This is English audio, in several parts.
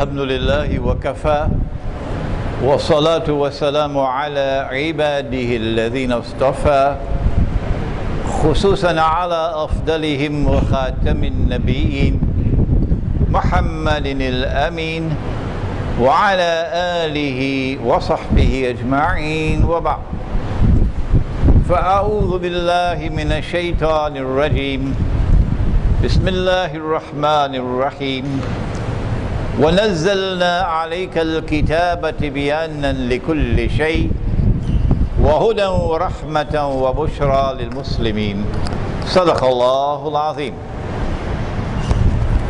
الحمد لله وكفى والصلاة والسلام على عباده الذين اصطفى خصوصا على أفضلهم وخاتم النبيين محمد الأمين وعلى آله وصحبه أجمعين وبعد فأعوذ بالله من الشيطان الرجيم بسم الله الرحمن الرحيم ونزلنا عليك الكتاب تبيانا لكل شيء وهدى ورحمة وبشرى للمسلمين صدق الله العظيم.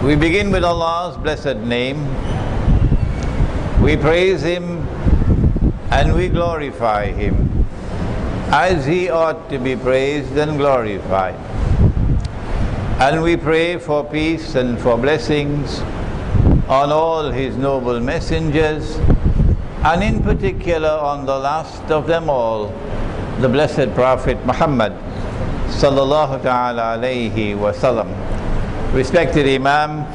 We begin with Allah's blessed name. We praise Him and we glorify Him as He ought to be praised and glorified. And we pray for peace and for blessings on all His noble messengers, and in particular on the last of them all, the blessed Prophet Muhammad sallallahu ta'ala alayhi wa sallam. Respected Imam,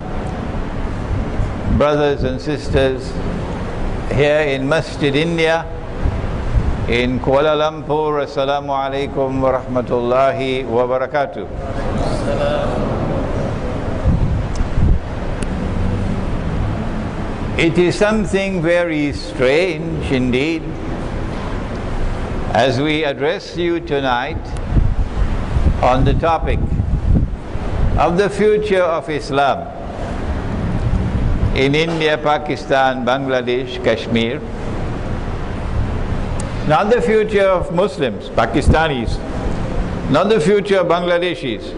brothers and sisters here in Masjid India, in Kuala Lumpur, Assalamu alaikum wa rahmatullahi wa barakatuh. It is something very strange indeed as we address you tonight on the topic of the future of Islam in India, Pakistan, Bangladesh, Kashmir. Not the future of Muslims, Pakistanis, not the future of Bangladeshis,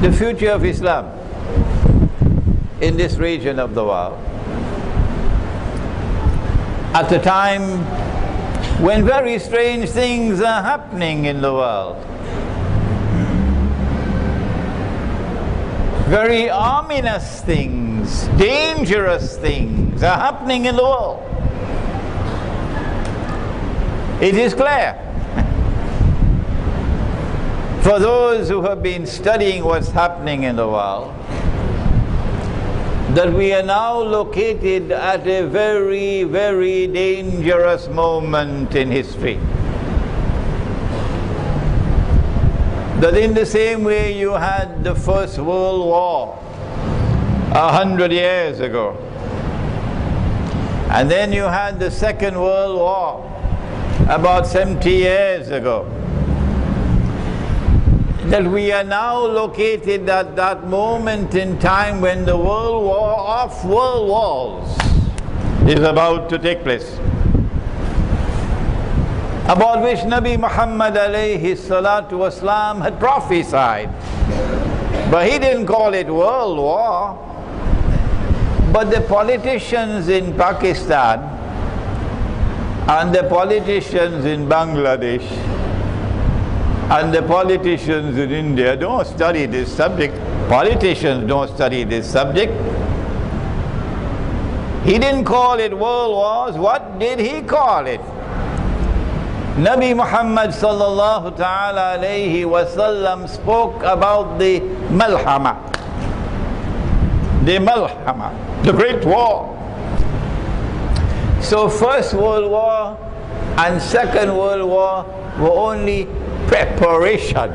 the future of Islam in this region of the world. At a time when very strange things are happening in the world, very ominous things, dangerous things are happening in the world. It is clear for those who have been studying what's happening in the world that we are now located at a very, very dangerous moment in history. That in the same way you had the First World War 100 years ago, and then you had the Second World War about 70 years ago, that we are now located at that moment in time when the World War of World Wars is about to take place, about which Nabi Muhammad alayhi salatu wasalam had prophesied. But he didn't call it World War. But the politicians in Pakistan and the politicians in Bangladesh and the politicians in India don't study this subject. Politicians don't study this subject. He didn't call it world wars. What did he call it? Nabi Muhammad sallallahu ta'ala alayhi wa sallam spoke about the malhama. The malhama, the great war. So First World War and Second World War were only preparation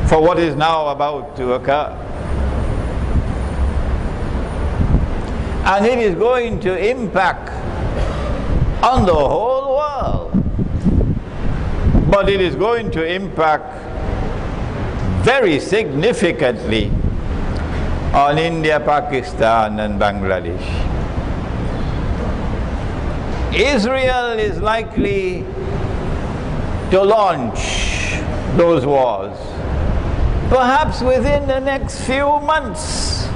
for what is now about to occur. And it is going to impact on the whole world. But it is going to impact very significantly on India, Pakistan and Bangladesh. Israel is likely to launch those wars, perhaps within the next few months.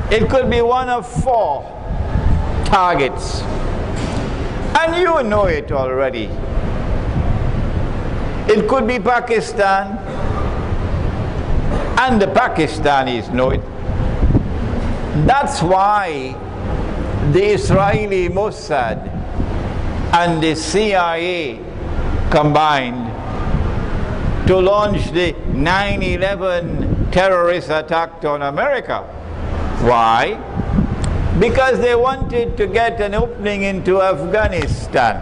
It could be one of 4 targets, and you know it already. It could be Pakistan, and the Pakistanis know it. That's why the Israeli Mossad and the CIA combined to launch the 9/11 terrorist attack on America. Why? Because they wanted to get an opening into Afghanistan,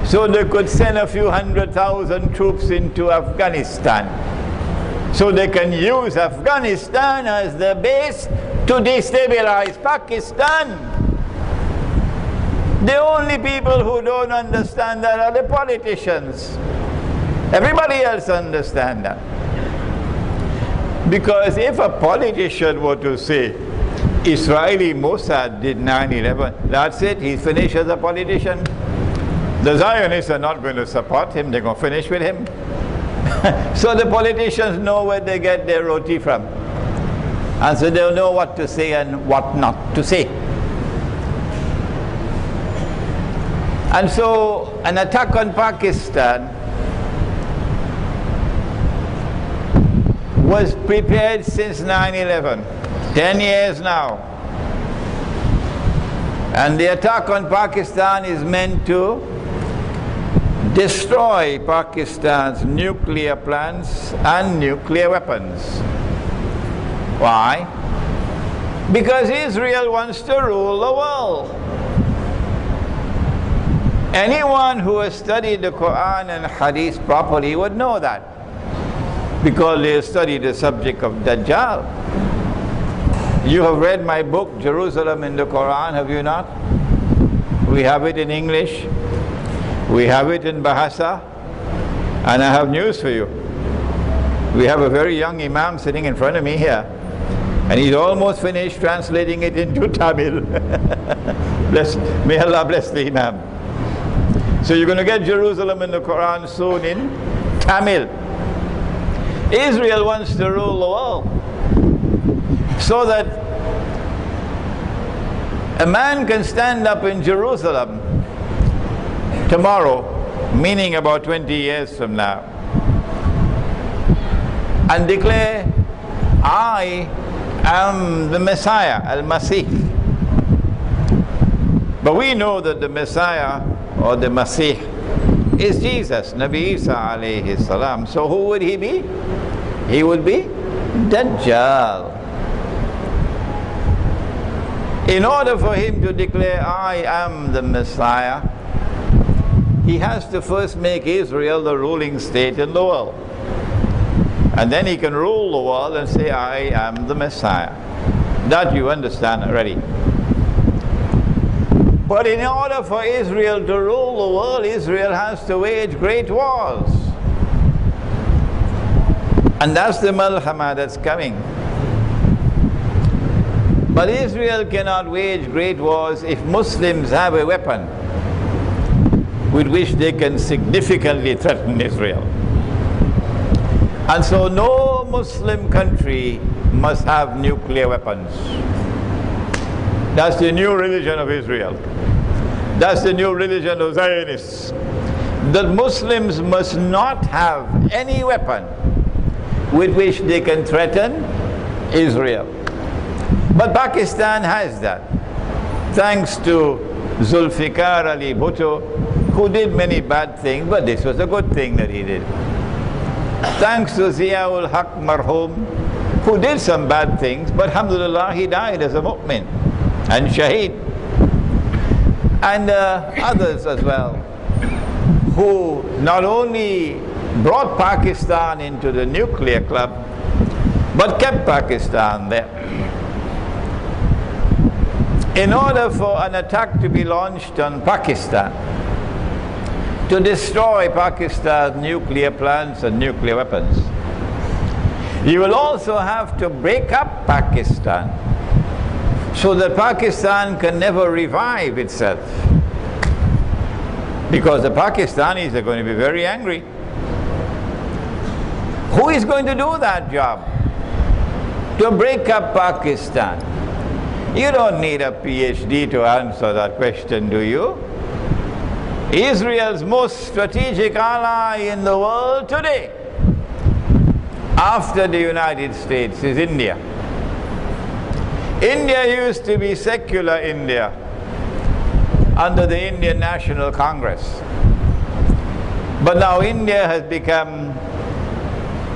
so they could send a few 100,000 troops into Afghanistan, so they can use Afghanistan as the base to destabilize Pakistan. The only people who don't understand that are the politicians. Everybody else understands that. Because if a politician were to say, Israeli Mossad did 9/11, that's it, he's finished as a politician. The Zionists are not going to support him, they're going to finish with him. So the politicians know where they get their roti from. And so they'll know what to say and what not to say. And so an attack on Pakistan was prepared since 9/11, 10 years now. And the attack on Pakistan is meant to destroy Pakistan's nuclear plants and nuclear weapons. Why? Because Israel wants to rule the world. Anyone who has studied the Quran and Hadith properly would know that, because they study the subject of Dajjal. You have read my book, Jerusalem in the Quran, have you not? We have it in English, we have it in Bahasa, and I have news for you. We have a very young Imam sitting in front of me here, and he's almost finished translating it into Tamil. May Allah bless the Imam. So you're going to get Jerusalem in the Quran soon in Tamil. Israel wants to rule the world, so that a man can stand up in Jerusalem tomorrow, meaning about 20 years from now, and declare, I am the Messiah, Al-Masih. But we know that the Messiah or the Masih is Jesus, Nabi Isa alayhi salam. So who would he be? He would be Dajjal. In order for him to declare, I am the Messiah, he has to first make Israel the ruling state in the world. And then he can rule the world and say, I am the Messiah. That you understand already. But in order for Israel to rule the world, Israel has to wage great wars. And that's the malhama that's coming. But Israel cannot wage great wars if Muslims have a weapon with which they can significantly threaten Israel. And so no Muslim country must have nuclear weapons. That's the new religion of Israel. That's the new religion of Zionists. That Muslims must not have any weapon with which they can threaten Israel. But Pakistan has that, thanks to Zulfikar Ali Bhutto, who did many bad things, but this was a good thing that he did. Thanks to Ziaul Haq Marhum, who did some bad things, but alhamdulillah he died as a mu'min and shaheed. And others as well, who not only brought Pakistan into the nuclear club, but kept Pakistan there. In order for an attack to be launched on Pakistan, to destroy Pakistan's nuclear plants and nuclear weapons, you will also have to break up Pakistan, so that Pakistan can never revive itself. Because the Pakistanis are going to be very angry. Who is going to do that job? To break up Pakistan? You don't need a PhD to answer that question, do you? Israel's most strategic ally in the world today, after the United States, is India. India used to be secular India under the Indian National Congress. But now India has become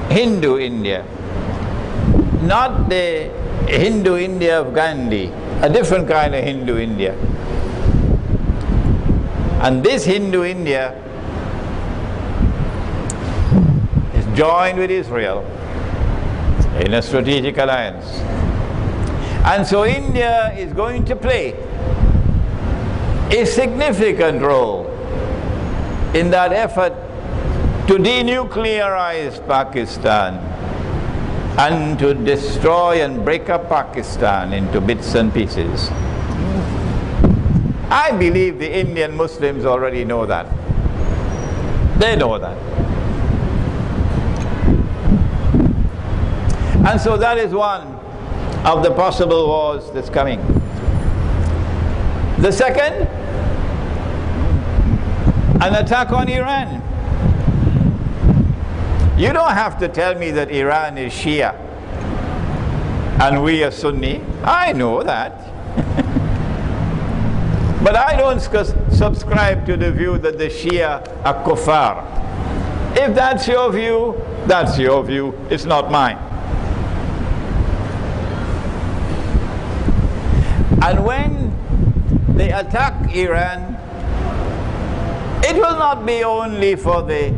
Hindu India. Not the Hindu India of Gandhi, a different kind of Hindu India. And this Hindu India is joined with Israel in a strategic alliance. And so India is going to play a significant role in that effort to denuclearize Pakistan and to destroy and break up Pakistan into bits and pieces. I believe the Indian Muslims already know that. They know that. And so that is one of the possible wars that's coming. The second, an attack on Iran. You don't have to tell me that Iran is Shia and we are Sunni. I know that. But I don't subscribe to the view that the Shia are kuffar. If that's your view, that's your view. It's not mine. And when they attack Iran, it will not be only for the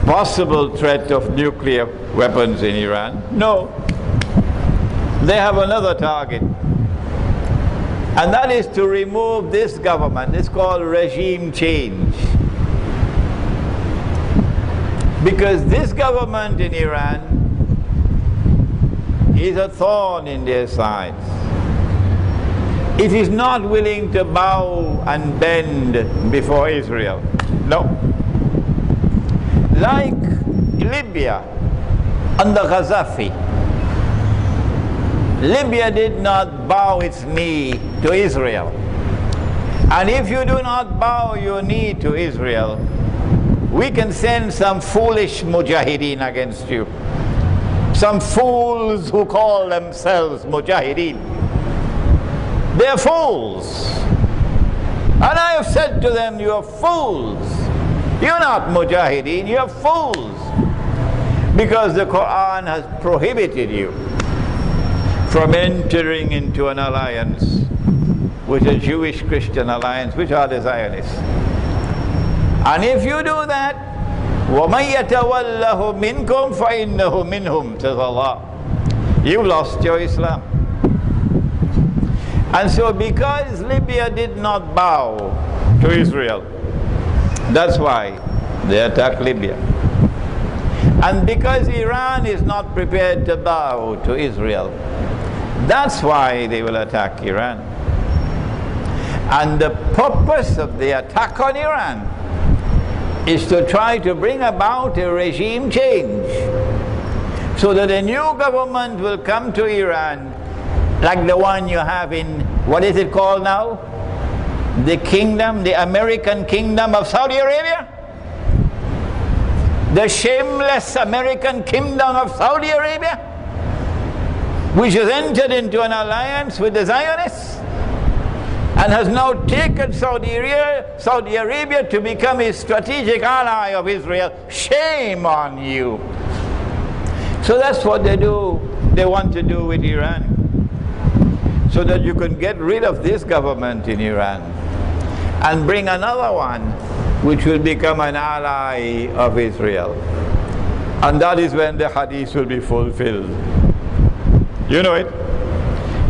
possible threat of nuclear weapons in Iran. No. They have another target. And that is to remove this government. It's called regime change. Because this government in Iran is a thorn in their sides. It is not willing to bow and bend before Israel. No. Like Libya under Gaddafi, Libya did not bow its knee to Israel. And if you do not bow your knee to Israel, we can send some foolish mujahideen against you. Some fools who call themselves mujahideen. They're fools. And I have said to them, you are fools. You're not mujahideen, you're fools. Because the Quran has prohibited you from entering into an alliance with a Jewish-Christian alliance, which are the Zionists. And if you do that, وَمَنْ يَتَوَلَّهُ مِنْكُمْ فَإِنَّهُ مِنْهُمْ, says Allah. You've lost your Islam. And so because Libya did not bow to Israel, that's why they attacked Libya. And because Iran is not prepared to bow to Israel, that's why they will attack Iran. And the purpose of the attack on Iran is to try to bring about a regime change so that a new government will come to Iran like the one you have in, what is it called now? The kingdom, the American kingdom of Saudi Arabia? The shameless American kingdom of Saudi Arabia, which has entered into an alliance with the Zionists and has now taken Saudi Arabia to become a strategic ally of Israel. Shame on you. So that's what they do. They want to do with Iran, so that you can get rid of this government in Iran and bring another one which will become an ally of Israel. And that is when the hadith will be fulfilled. You know it?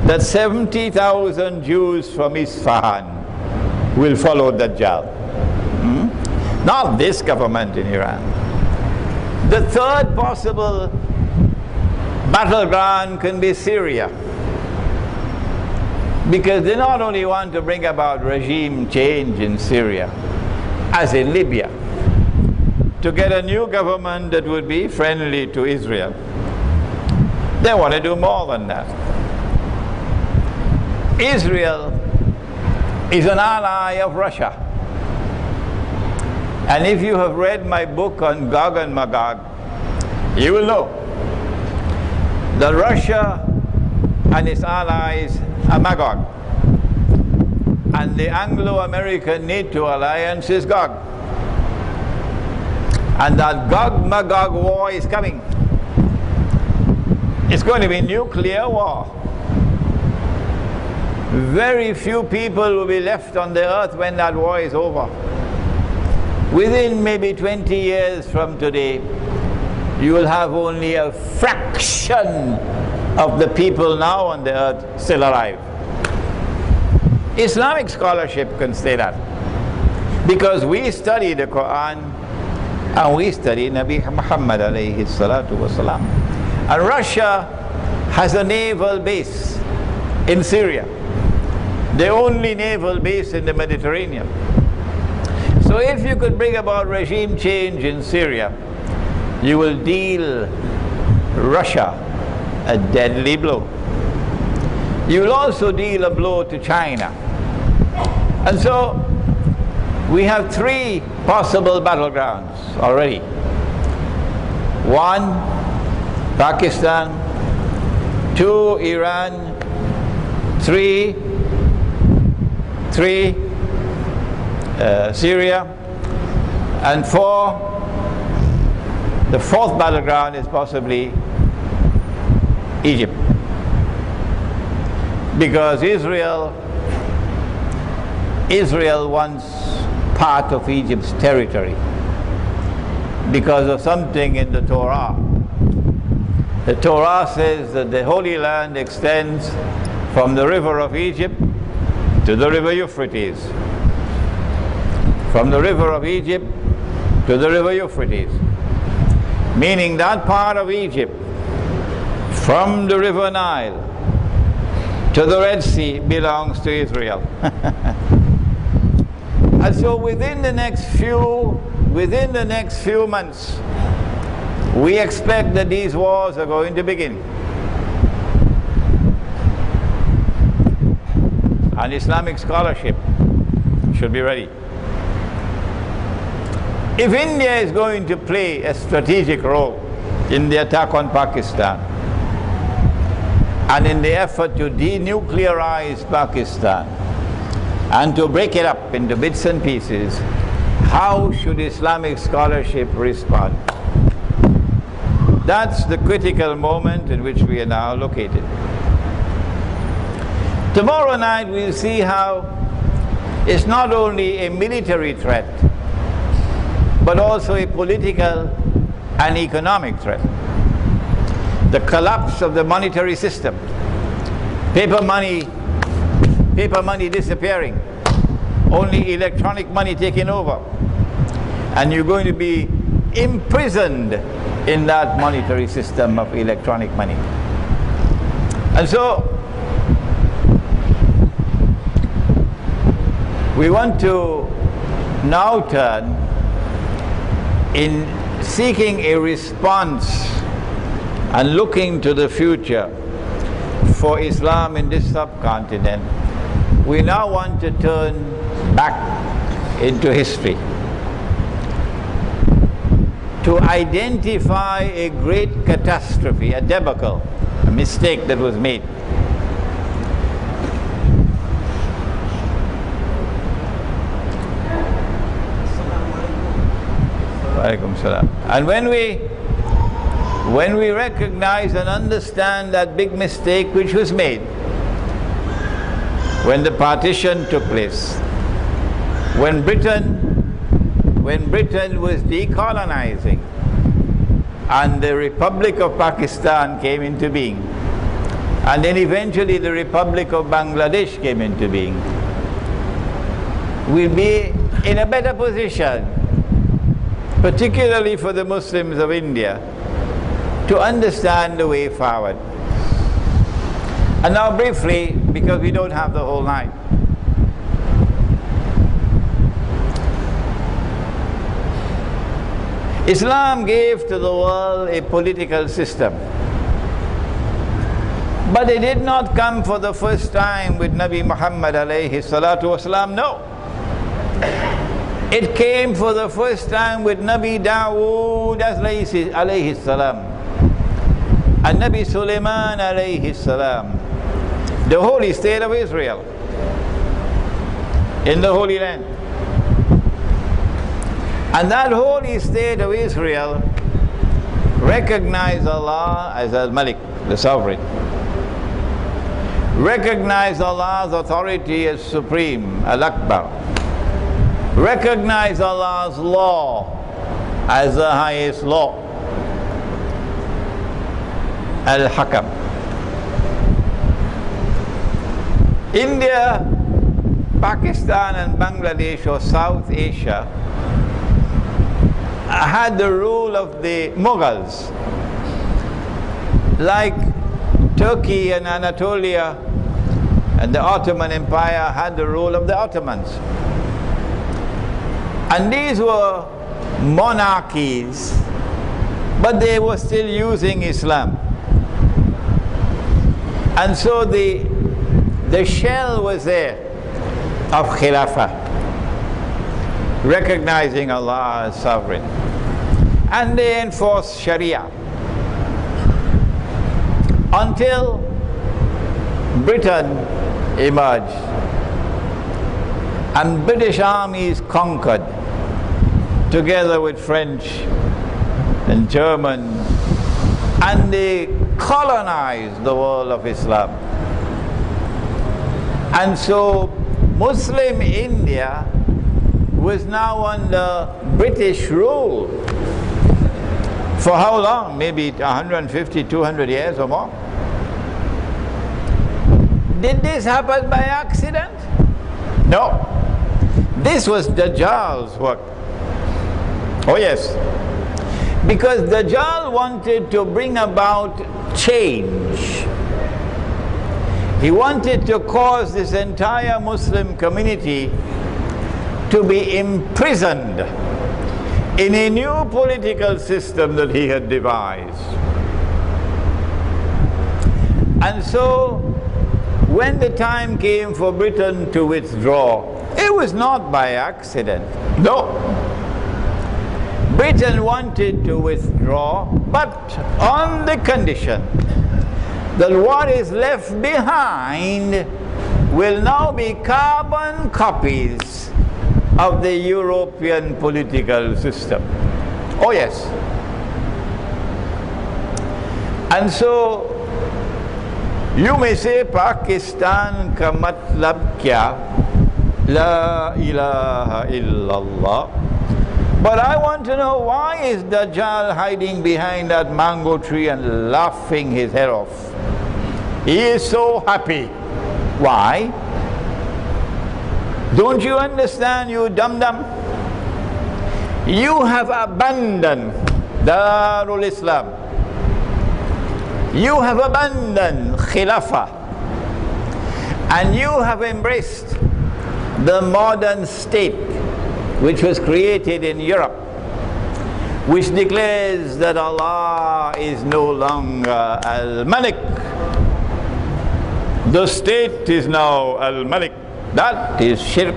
That 70,000 Jews from Isfahan will follow Dajjal. Not this government in Iran. The third possible battleground can be Syria. Because they not only want to bring about regime change in Syria, as in Libya, to get a new government that would be friendly to Israel. They want to do more than that. Israel is an ally of Russia. And if you have read my book on Gog and Magog, you will know that Russia and its allies are Magog. And the Anglo-American NATO alliance is Gog. And that Gog-Magog war is coming. It's going to be nuclear war. Very few people will be left on the earth when that war is over. Within maybe 20 years from today, you will have only a fraction of the people now on the earth still alive. Islamic scholarship can say that, because we study the Quran and we study Nabi Muhammad alayhi salatu wasalam. And Russia has a naval base in Syria, the only naval base in the Mediterranean. So if you could bring about regime change in Syria, you will deal Russia a deadly blow. You will also deal a blow to China. And so we have three possible battlegrounds already. One, Pakistan. Two, Iran. Three, Syria. And four, the fourth battleground is possibly Egypt. Because Israel wants part of Egypt's territory because of something in the Torah. The Torah says that the Holy Land extends from the river of Egypt to the river Euphrates. From the river of Egypt to the river Euphrates. Meaning that part of Egypt, from the river Nile to the Red Sea, belongs to Israel. And so within the next few months, we expect that these wars are going to begin. And Islamic scholarship should be ready. If India is going to play a strategic role in the attack on Pakistan and in the effort to denuclearize Pakistan and to break it up into bits and pieces, how should Islamic scholarship respond? That's the critical moment in which we are now located. Tomorrow night we'll see how it's not only a military threat, but also a political and economic threat. The collapse of the monetary system, paper money disappearing, only electronic money taking over, and you're going to be imprisoned in that monetary system of electronic money. And so we want to now turn in seeking a response and looking to the future for Islam in this subcontinent. We now want to turn back into history to identify a great catastrophe, a debacle, a mistake that was made. And when we recognize and understand that big mistake which was made when the partition took place, when Britain was decolonizing and the Republic of Pakistan came into being, and then eventually the Republic of Bangladesh came into being, we'll be in a better position, particularly for the Muslims of India, to understand the way forward. And now briefly, because we don't have the whole night, Islam gave to the world a political system, but it did not come for the first time with Nabi Muhammad alayhi salatu wasalam, no. It came for the first time with Nabi Dawood alayhi salam and Nabi Sulaiman alayhi salam, the holy state of Israel in the Holy Land. And that holy state of Israel recognized Allah as Al-Malik, the sovereign. Recognize Allah's authority as supreme, Al-Akbar. Recognize Allah's law as the highest law, Al-Hakam. India, Pakistan and Bangladesh, or South Asia, had the rule of the Mughals, like Turkey and Anatolia and the Ottoman Empire had the rule of the Ottomans. And these were monarchies, but they were still using Islam. And so the shell was there of Khilafah, recognizing Allah as sovereign. And they enforced Sharia until Britain emerged and British armies conquered together with French and German, and they colonized the world of Islam. And so Muslim India was now under British rule. For how long? Maybe 150, 200 years or more. Did this happen by accident? No. This was Dajjal's work. Oh yes. Because Dajjal wanted to bring about change. He wanted to cause this entire Muslim community to be imprisoned in a new political system that he had devised. And so, when the time came for Britain to withdraw, it was not by accident. No. Britain wanted to withdraw, but on the condition that what is left behind will now be carbon copies of the European political system. Oh yes. And so you may say Pakistan ka matlab kya? La ilaha illallah. But I want to know, why is Dajjal hiding behind that mango tree and laughing his head off? He is so happy. Why? Don't you understand, you dum-dum? You have abandoned Darul Islam. You have abandoned Khilafah. And you have embraced the modern state which was created in Europe, which declares that Allah is no longer Al-Malik. The state is now Al-Malik. That is shirk.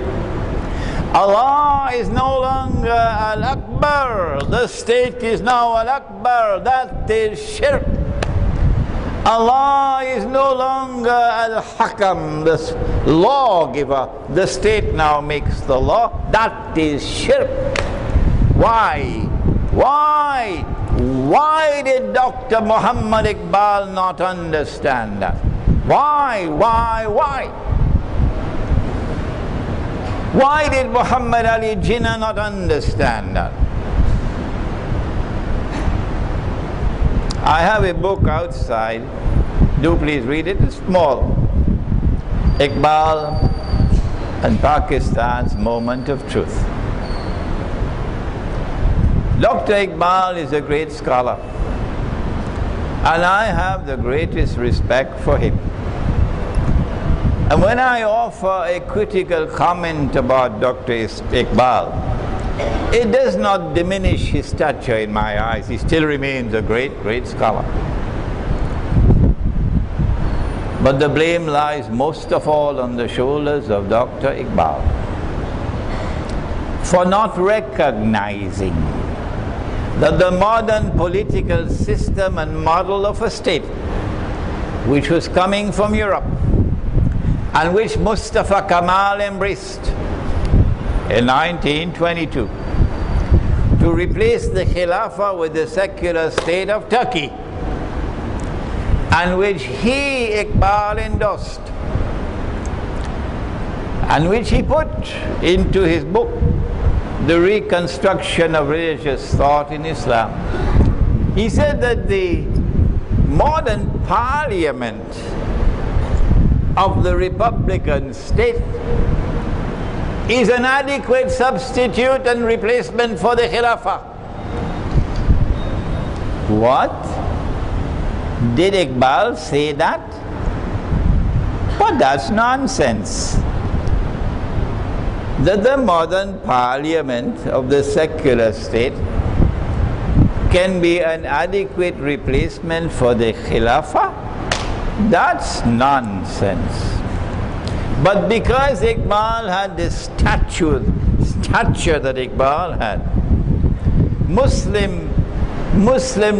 Allah is no longer Al-Akbar. The state is now Al-Akbar. That is shirk. Allah is no longer Al-Hakam, the lawgiver. The state now makes the law. That is shirk. Why? Why? Why did Dr. Muhammad Iqbal not understand that? Why? Why? Why did Muhammad Ali Jinnah not understand that? I have a book outside. Do please read it. It's small. Iqbal and Pakistan's Moment of Truth. Dr. Iqbal is a great scholar, and I have the greatest respect for him. And when I offer a critical comment about Dr. Iqbal, it does not diminish his stature in my eyes. He still remains a great, great scholar. But the blame lies most of all on the shoulders of Dr. Iqbal for not recognizing that the modern political system and model of a state, which was coming from Europe and which Mustafa Kemal embraced in 1922, to replace the Khilafah with the secular state of Turkey, and which he, Iqbal, endorsed, and which he put into his book, The Reconstruction of Religious Thought in Islam. He said that the modern parliament of the Republican state is an adequate substitute and replacement for the Khilafah. What? Did Iqbal say that? But that's nonsense. That the modern parliament of the secular state can be an adequate replacement for the Khilafah? That's nonsense. But because Iqbal had the stature that Iqbal had, Muslim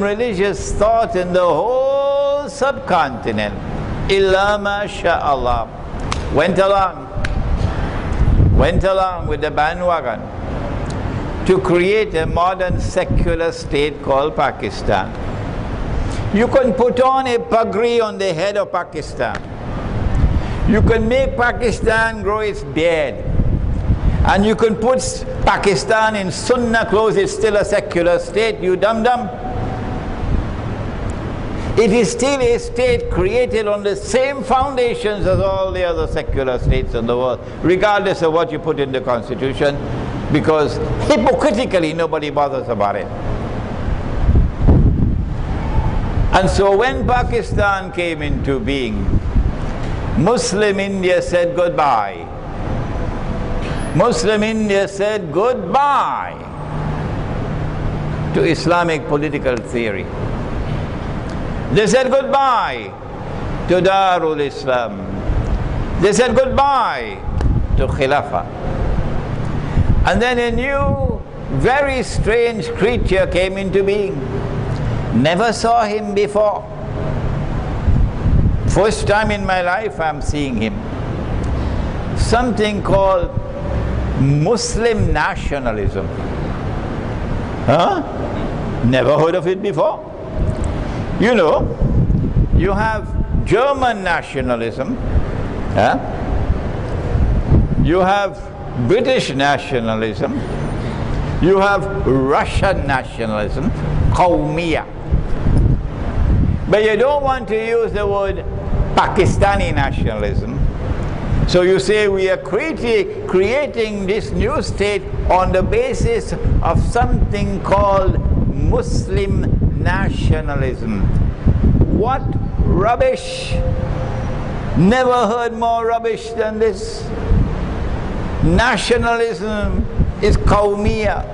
religious thought in the whole subcontinent, illa masha'Allah, went along with the bandwagon to create a modern secular state called Pakistan. You can put on a pagri on the head of Pakistan. You can make Pakistan grow its beard. And you can put Pakistan in Sunnah clothes, it's still a secular state, you dum-dum. It is still a state created on the same foundations as all the other secular states in the world, regardless of what you put in the constitution, because hypocritically nobody bothers about it. And so when Pakistan came into being, Muslim India said goodbye. Muslim India said goodbye to Islamic political theory. They said goodbye to Darul Islam. They said goodbye to Khilafah. And then a new, very strange creature came into being. Never saw him before. First time in my life I'm seeing him. Something called Muslim nationalism. Huh? Never heard of it before. You know, you have German nationalism, huh? You have British nationalism, you have Russian nationalism, Qawmiya. But you don't want to use the word Pakistani nationalism. So you say we are creating this new state on the basis of something called Muslim nationalism. What rubbish! Never heard more rubbish than this. Nationalism is Qawmiya.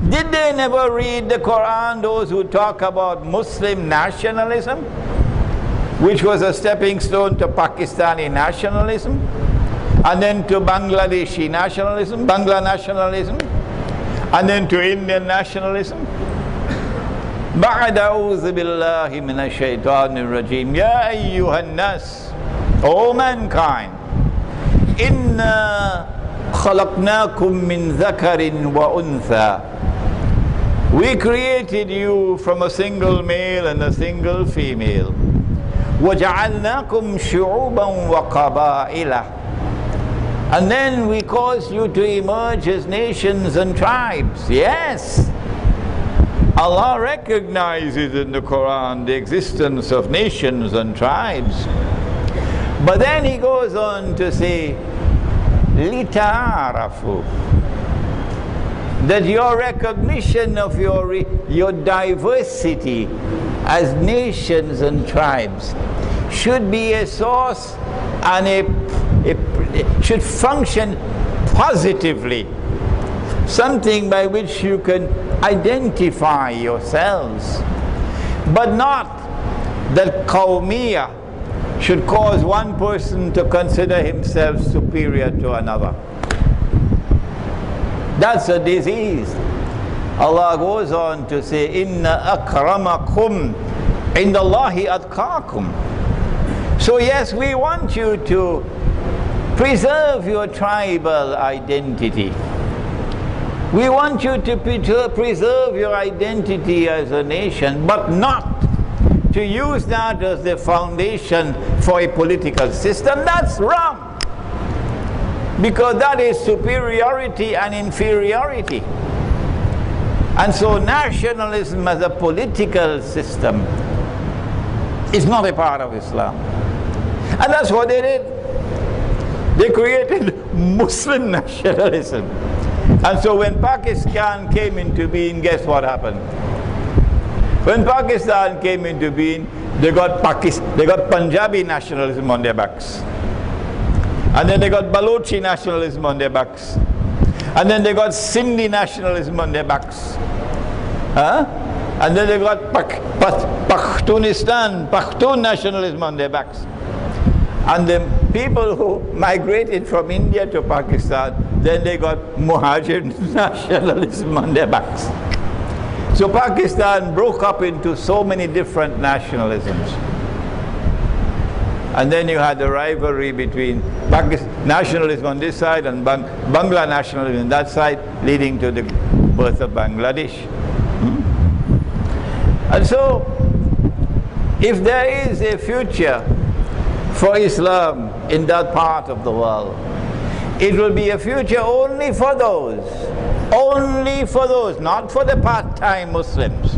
Did they never read the Quran, those who talk about Muslim nationalism, which was a stepping stone to Pakistani nationalism, and then to Bangladeshi nationalism, Bangla nationalism, and then to Indian nationalism? بعد أعوذ بالله من الشيطان الرجيم يا أيها الناس, O mankind, إنا خلقناكم من ذكر وأنثى, we created you from a single male and a single female. وَجَعَلْنَاكُمْ شُعُوبًا وَقَبَائِلًا, and then we caused you to emerge as nations and tribes. Yes, Allah recognizes in the Quran the existence of nations and tribes. But then He goes on to say, لِتَعَارَفُوا, that your recognition of your diversity as nations and tribes should be a source and it should function positively, something by which you can identify yourselves, but not that Qawmiya should cause one person to consider himself superior to another. That's a disease. Allah goes on to say, Inna akramakum indallahi atqakum. So yes, we want you to preserve your tribal identity. We want you to preserve your identity as a nation, but not to use that as the foundation for a political system. That's wrong. Because that is superiority and inferiority. And so nationalism as a political system is not a part of Islam. And that's what they did. They created Muslim nationalism. And so when Pakistan came into being, guess what happened? When Pakistan came into being, they got Punjabi nationalism on their backs. And then they got Balochi nationalism on their backs. And then they got Sindhi nationalism on their backs. And then they got Pashtun nationalism on their backs. And the people who migrated from India to Pakistan, then they got Muhajir nationalism on their backs. So Pakistan broke up into so many different nationalisms. And then you had the rivalry between nationalism on this side and Bangla nationalism on that side, leading to the birth of Bangladesh. And so, if there is a future for Islam in that part of the world, it will be a future only for those, not for the part-time Muslims,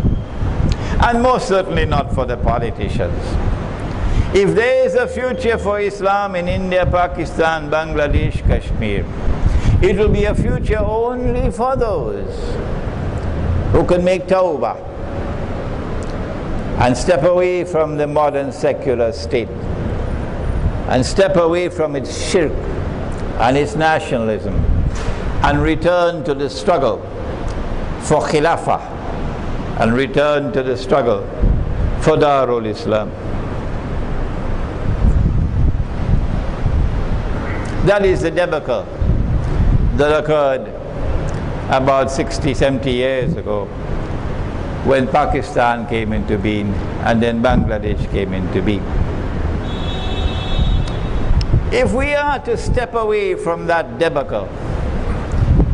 and most certainly not for the politicians. If there is a future for Islam in India, Pakistan, Bangladesh, Kashmir, it will be a future only for those who can make tawbah and step away from the modern secular state and step away from its shirk and its nationalism and return to the struggle for khilafah and return to the struggle for Darul Islam. That is the debacle that occurred about 60, 70 years ago when Pakistan came into being and then Bangladesh came into being. If we are to step away from that debacle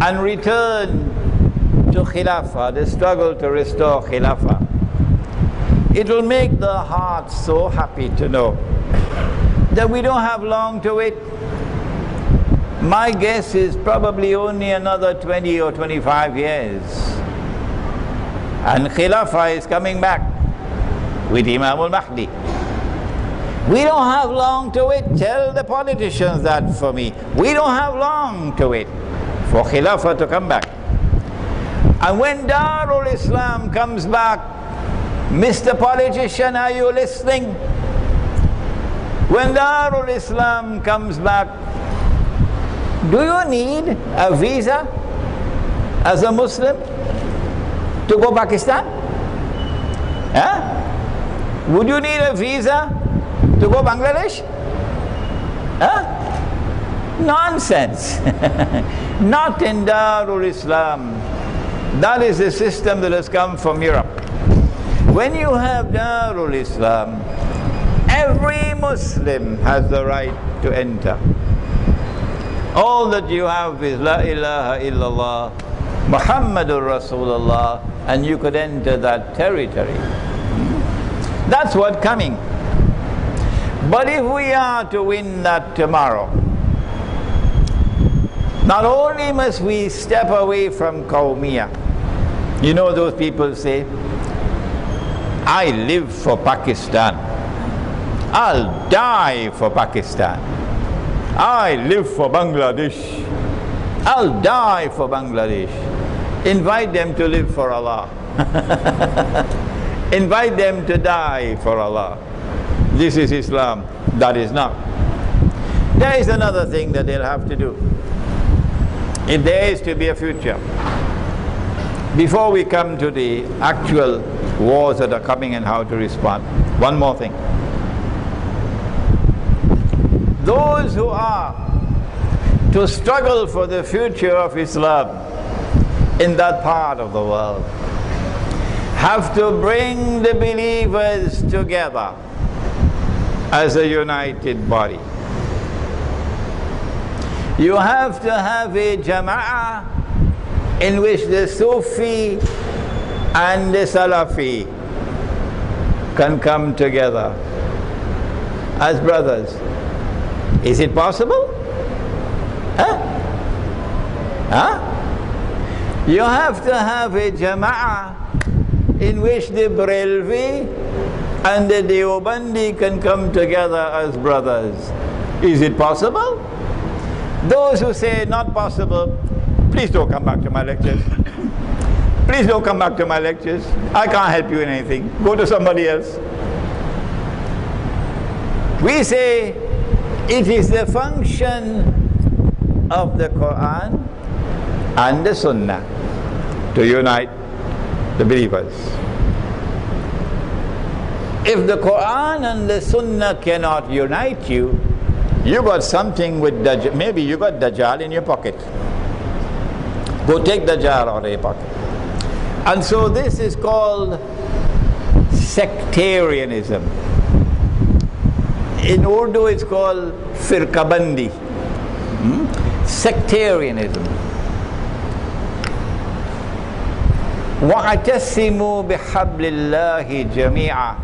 and return to Khilafah, the struggle to restore Khilafah, it will make the heart so happy to know that we don't have long to wait. My guess is probably only another 20 or 25 years. And Khilafah is coming back with Imam al-Mahdi. We don't have long to wait. Tell the politicians that for me. We don't have long to wait for Khilafah to come back. And when Darul Islam comes back, Mr. Politician, are you listening? When Darul Islam comes back, do you need a visa as a Muslim to go Pakistan? Would you need a visa to go Bangladesh? Nonsense. Not in Darul Islam. That is a system that has come from Europe. When you have Darul Islam, every Muslim has the right to enter. All that you have is La ilaha illallah, Muhammadur Rasulullah, and you could enter that territory. That's what's coming. But if we are to win that tomorrow, not only must we step away from Qawmiyah. You know those people say, I live for Pakistan. I'll die for Pakistan. I live for Bangladesh. I'll die for Bangladesh. Invite them to live for Allah. Invite them to die for Allah. This is Islam. That is not. There is another thing that they'll have to do. If there is to be a future, before we come to the actual wars that are coming and how to respond, one more thing. Those who are to struggle for the future of Islam in that part of the world have to bring the believers together as a united body. You have to have a jama'ah in which the Sufi and the Salafi can come together as brothers. Is it possible? Huh? Huh? You have to have a jama'ah in which the Barelvi and the Deobandi can come together as brothers. Is it possible? Those who say not possible, please don't come back to my lectures. Please don't come back to my lectures. I can't help you in anything. Go to somebody else. We say it is the function of the Quran and the Sunnah to unite the believers. If the Quran and the Sunnah cannot unite you, you got something with Dajjal. Maybe you got Dajjal in your pocket. Go take Dajjal out of your pocket. And so this is called sectarianism. In Urdu it's called firqabandi. Sectarianism. وَاعْتَصِمُوا بِحَبْلِ اللَّهِ جَمِيعًا,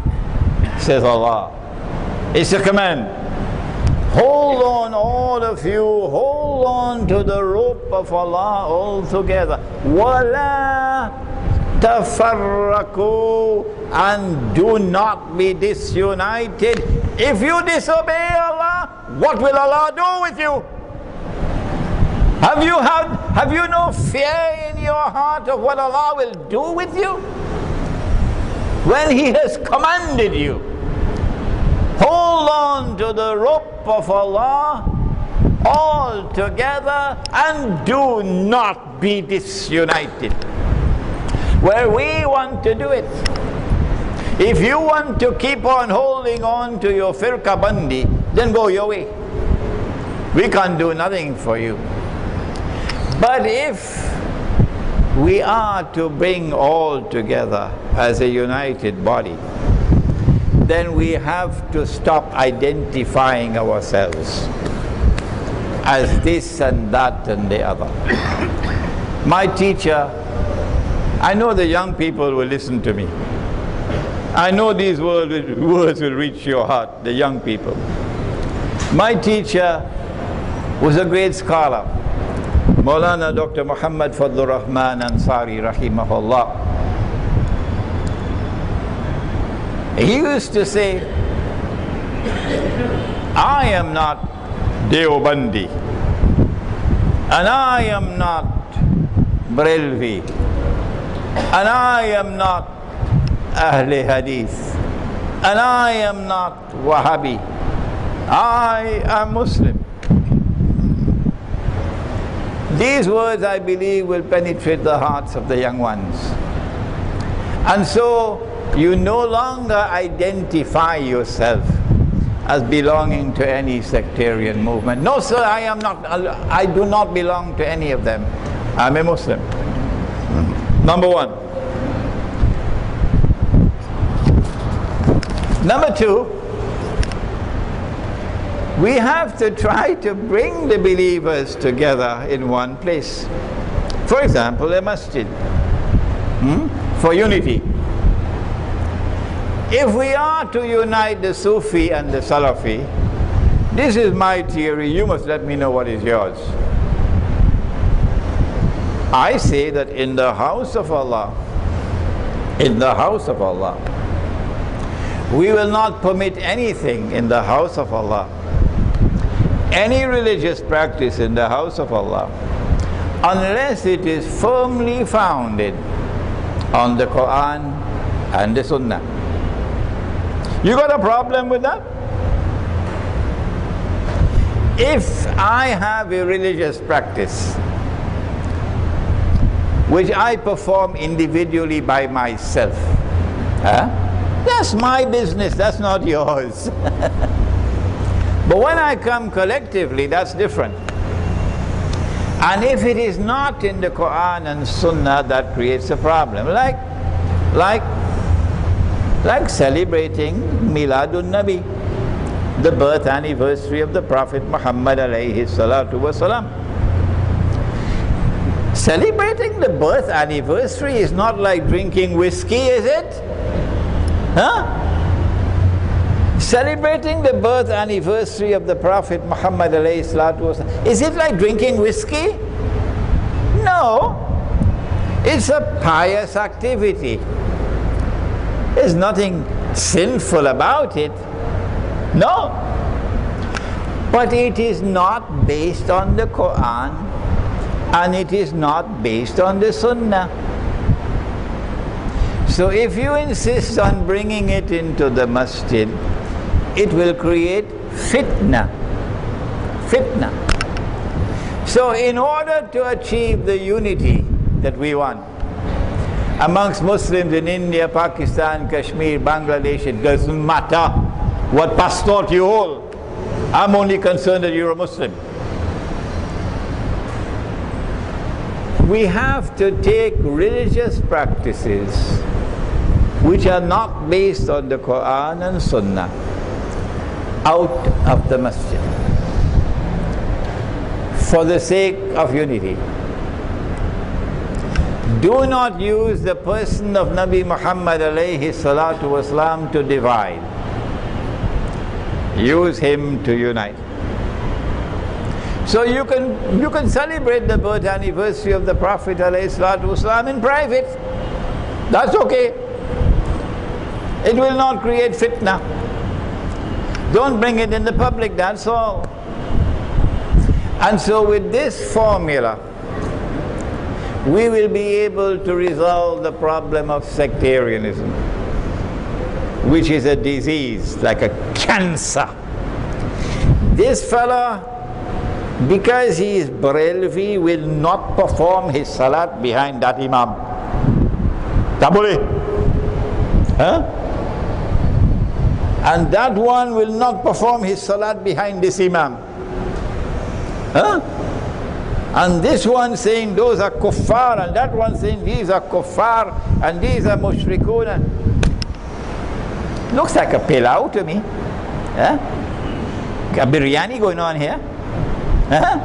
says Allah. It's a command. Hold on, all of you, hold on to the rope of Allah all together. وَلَا تَفَرَّقُوا, and do not be disunited. If you disobey Allah, what will Allah do with you? Have you no fear in your heart of what Allah will do with you? When He has commanded you, hold on to the rope of Allah all together and do not be disunited. Where we want to do it. If you want to keep on holding on to your firqa bandi, then go your way. We can't do nothing for you. But if we are to bring all together as a united body, then we have to stop identifying ourselves as this and that and the other. My teacher, I know the young people will listen to me. I know these words will reach your heart, the young people. My teacher was a great scholar, Maulana Dr. Muhammad Fadlur Rahman Ansari rahimahullah. He used to say, I am not Deobandi, and I am not Barelvi, and I am not Ahle Hadith, and I am not Wahhabi. I am Muslim. These words, I believe, will penetrate the hearts of the young ones. And so, you no longer identify yourself as belonging to any sectarian movement. No, sir, I do not belong to any of them. I'm a Muslim. Number one. Number two, we have to try to bring the believers together in one place. For example, a masjid, for unity. If we are to unite the Sufi and the Salafi, this is my theory, you must let me know what is yours. I say that in the house of Allah, we will not permit anything in the house of Allah, any religious practice in the house of Allah, unless it is firmly founded on the Quran and the Sunnah. You got a problem with that? If I have a religious practice which I perform individually by myself, that's my business, that's not yours. But when I come collectively, that's different. And if it is not in the Quran and Sunnah, that creates a problem. Like celebrating Miladun Nabi, the birth anniversary of the Prophet Muhammad alayhi salatu wasalam. Celebrating the birth anniversary is not like drinking whiskey, is it? Huh? Celebrating the birth anniversary of the Prophet Muhammad alayhi salatu wasalam, is it like drinking whiskey? No. It's a pious activity. There's nothing sinful about it. No. But it is not based on the Quran, and it is not based on the Sunnah. So if you insist on bringing it into the masjid, it will create fitna. Fitna. So in order to achieve the unity that we want amongst Muslims in India, Pakistan, Kashmir, Bangladesh, it doesn't matter what passport you hold. I'm only concerned that you're a Muslim. We have to take religious practices which are not based on the Quran and Sunnah out of the masjid for the sake of unity. Do not use the person of Nabi Muhammad alayhi salatu wasalam to divide. Use him to unite. So you can celebrate the birth anniversary of the Prophet alayhi salatu wasalam in private. That's okay. It will not create fitna. Don't bring it in the public, that's all. And so with this formula, we will be able to resolve the problem of sectarianism, which is a disease, like a cancer. This fella, because he is Barelvi, will not perform his salat behind that imam. Tabule. Huh? And that one will not perform his salat behind this imam. Huh? And this one saying those are kuffar, and that one saying these are kuffar, and these are mushrikun. Looks like a pilau to me. Huh? A biryani going on here. Huh?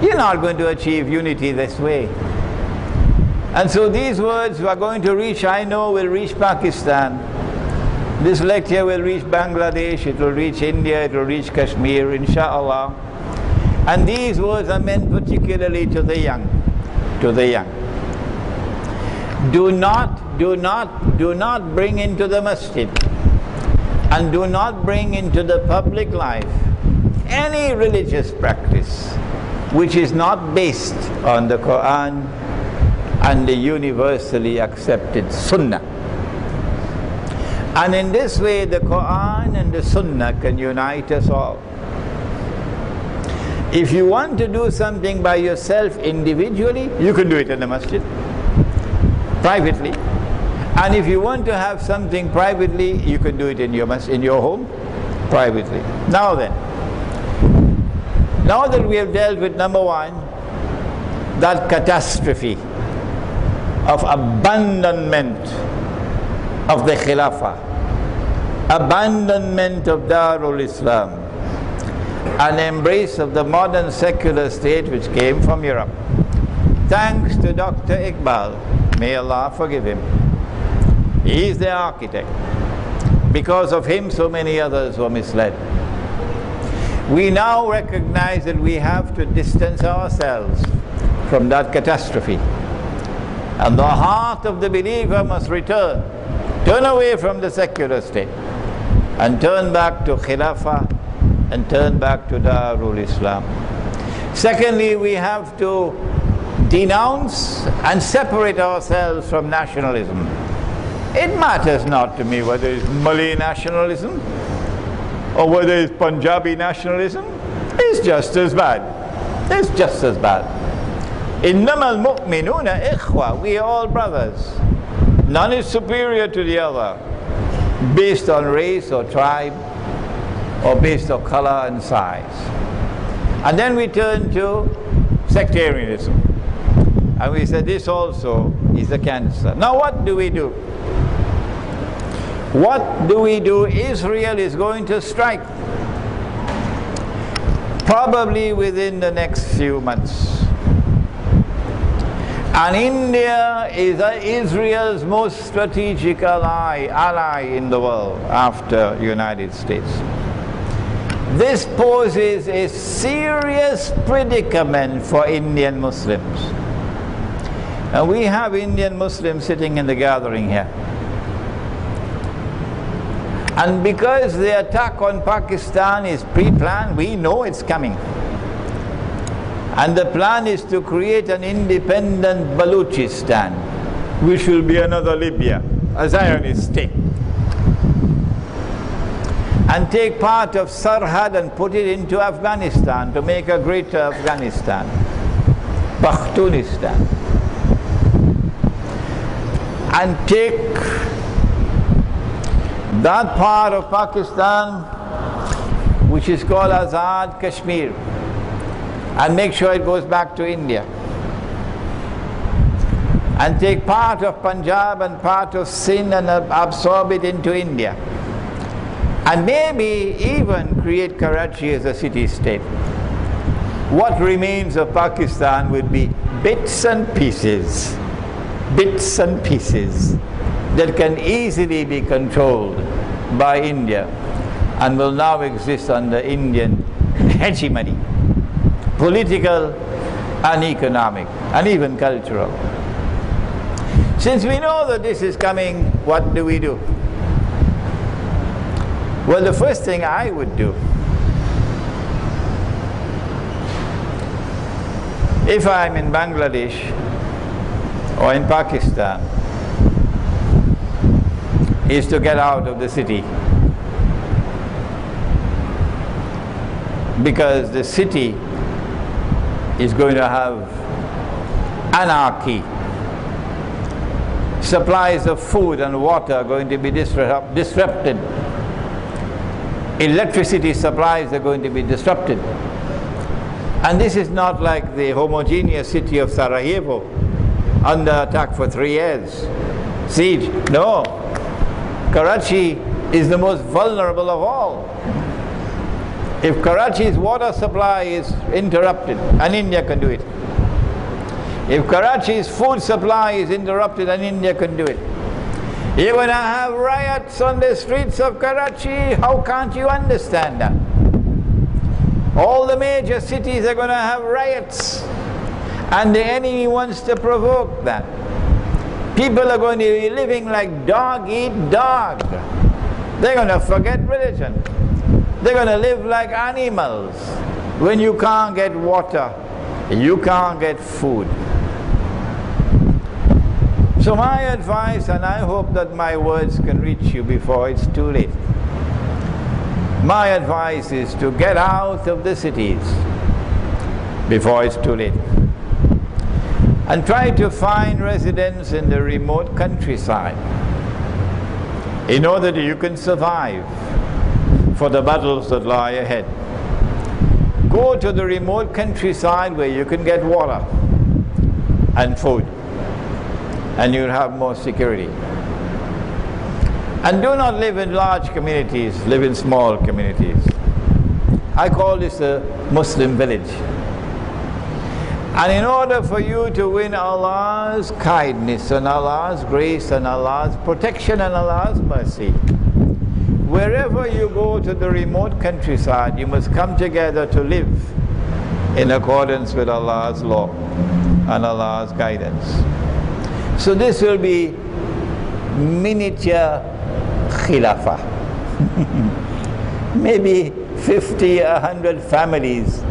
You're not going to achieve unity this way. And so these words are going to reach, I know, will reach Pakistan. This lecture will reach Bangladesh, it will reach India, it will reach Kashmir, inshallah. And these words are meant particularly to the young. To the young. Do not bring into the masjid, and do not bring into the public life any religious practice which is not based on the Quran and the universally accepted Sunnah. And in this way the Quran and the Sunnah can unite us all. If you want to do something by yourself individually, you can do it in the masjid, privately. And if you want to have something privately, you can do it in your home, privately. Now then, now that we have dealt with number one, that catastrophe of abandonment of the Khilafah, abandonment of Darul Islam, an embrace of the modern secular state which came from Europe. Thanks to Dr. Iqbal, may Allah forgive him. He is the architect. Because of him, so many others were misled. We now recognize that we have to distance ourselves from that catastrophe. And the heart of the believer must return. Turn away from the secular state and turn back to Khilafah and turn back to Darul Islam. Secondly, we have to denounce and separate ourselves from nationalism. It matters not to me whether it's Malay nationalism or whether it's Punjabi nationalism. It's just as bad. It's just as bad. Innamal mu'minuna ikhwa. We are all brothers. None is superior to the other based on race or tribe or based on color and size. And then we turn to sectarianism. And we said this also is a cancer. Now what do we do? What do we do? Israel is going to strike. Probably within the next few months. And India is Israel's most strategic ally in the world after United States. This poses a serious predicament for Indian Muslims. And we have Indian Muslims sitting in the gathering here. And because the attack on Pakistan is pre-planned, we know it's coming. And the plan is to create an independent Balochistan, which will be another Libya, a Zionist state. And take part of Sarhad and put it into Afghanistan to make a greater Afghanistan, Pakhtunistan. And take that part of Pakistan which is called Azad Kashmir and make sure it goes back to India. And take part of Punjab and part of Sindh and absorb it into India. And maybe even create Karachi as a city-state. What remains of Pakistan would be bits and pieces that can easily be controlled by India and will now exist under Indian hegemony, political and economic and even cultural. Since we know that this is coming, what do we do? Well, the first thing I would do, if I'm in Bangladesh or in Pakistan, is to get out of the city. Because the city is going to have anarchy. Supplies of food and water are going to be disrupted. Electricity supplies are going to be disrupted. And this is not like the homogeneous city of Sarajevo, under attack for 3 years. Siege. No. Karachi is the most vulnerable of all. If Karachi's water supply is interrupted, and India can do it. If Karachi's food supply is interrupted, and India can do it. You're going to have riots on the streets of Karachi. How can't you understand that? All the major cities are going to have riots. And the enemy wants to provoke that. People are going to be living like dog eat dog. They're going to forget religion. They're going to live like animals. When you can't get water, you can't get food. So my advice, and I hope that my words can reach you before it's too late. My advice is to get out of the cities before it's too late. And try to find residence in the remote countryside in order that you can survive for the battles that lie ahead. Go to the remote countryside where you can get water and food, and you'll have more security. And do not live in large communities, live in small communities. I call this a Muslim village. And in order for you to win Allah's kindness and Allah's grace and Allah's protection and Allah's mercy, wherever you go to the remote countryside, you must come together to live in accordance with Allah's law and Allah's guidance. So this will be miniature khilafah. Maybe 50, 100 families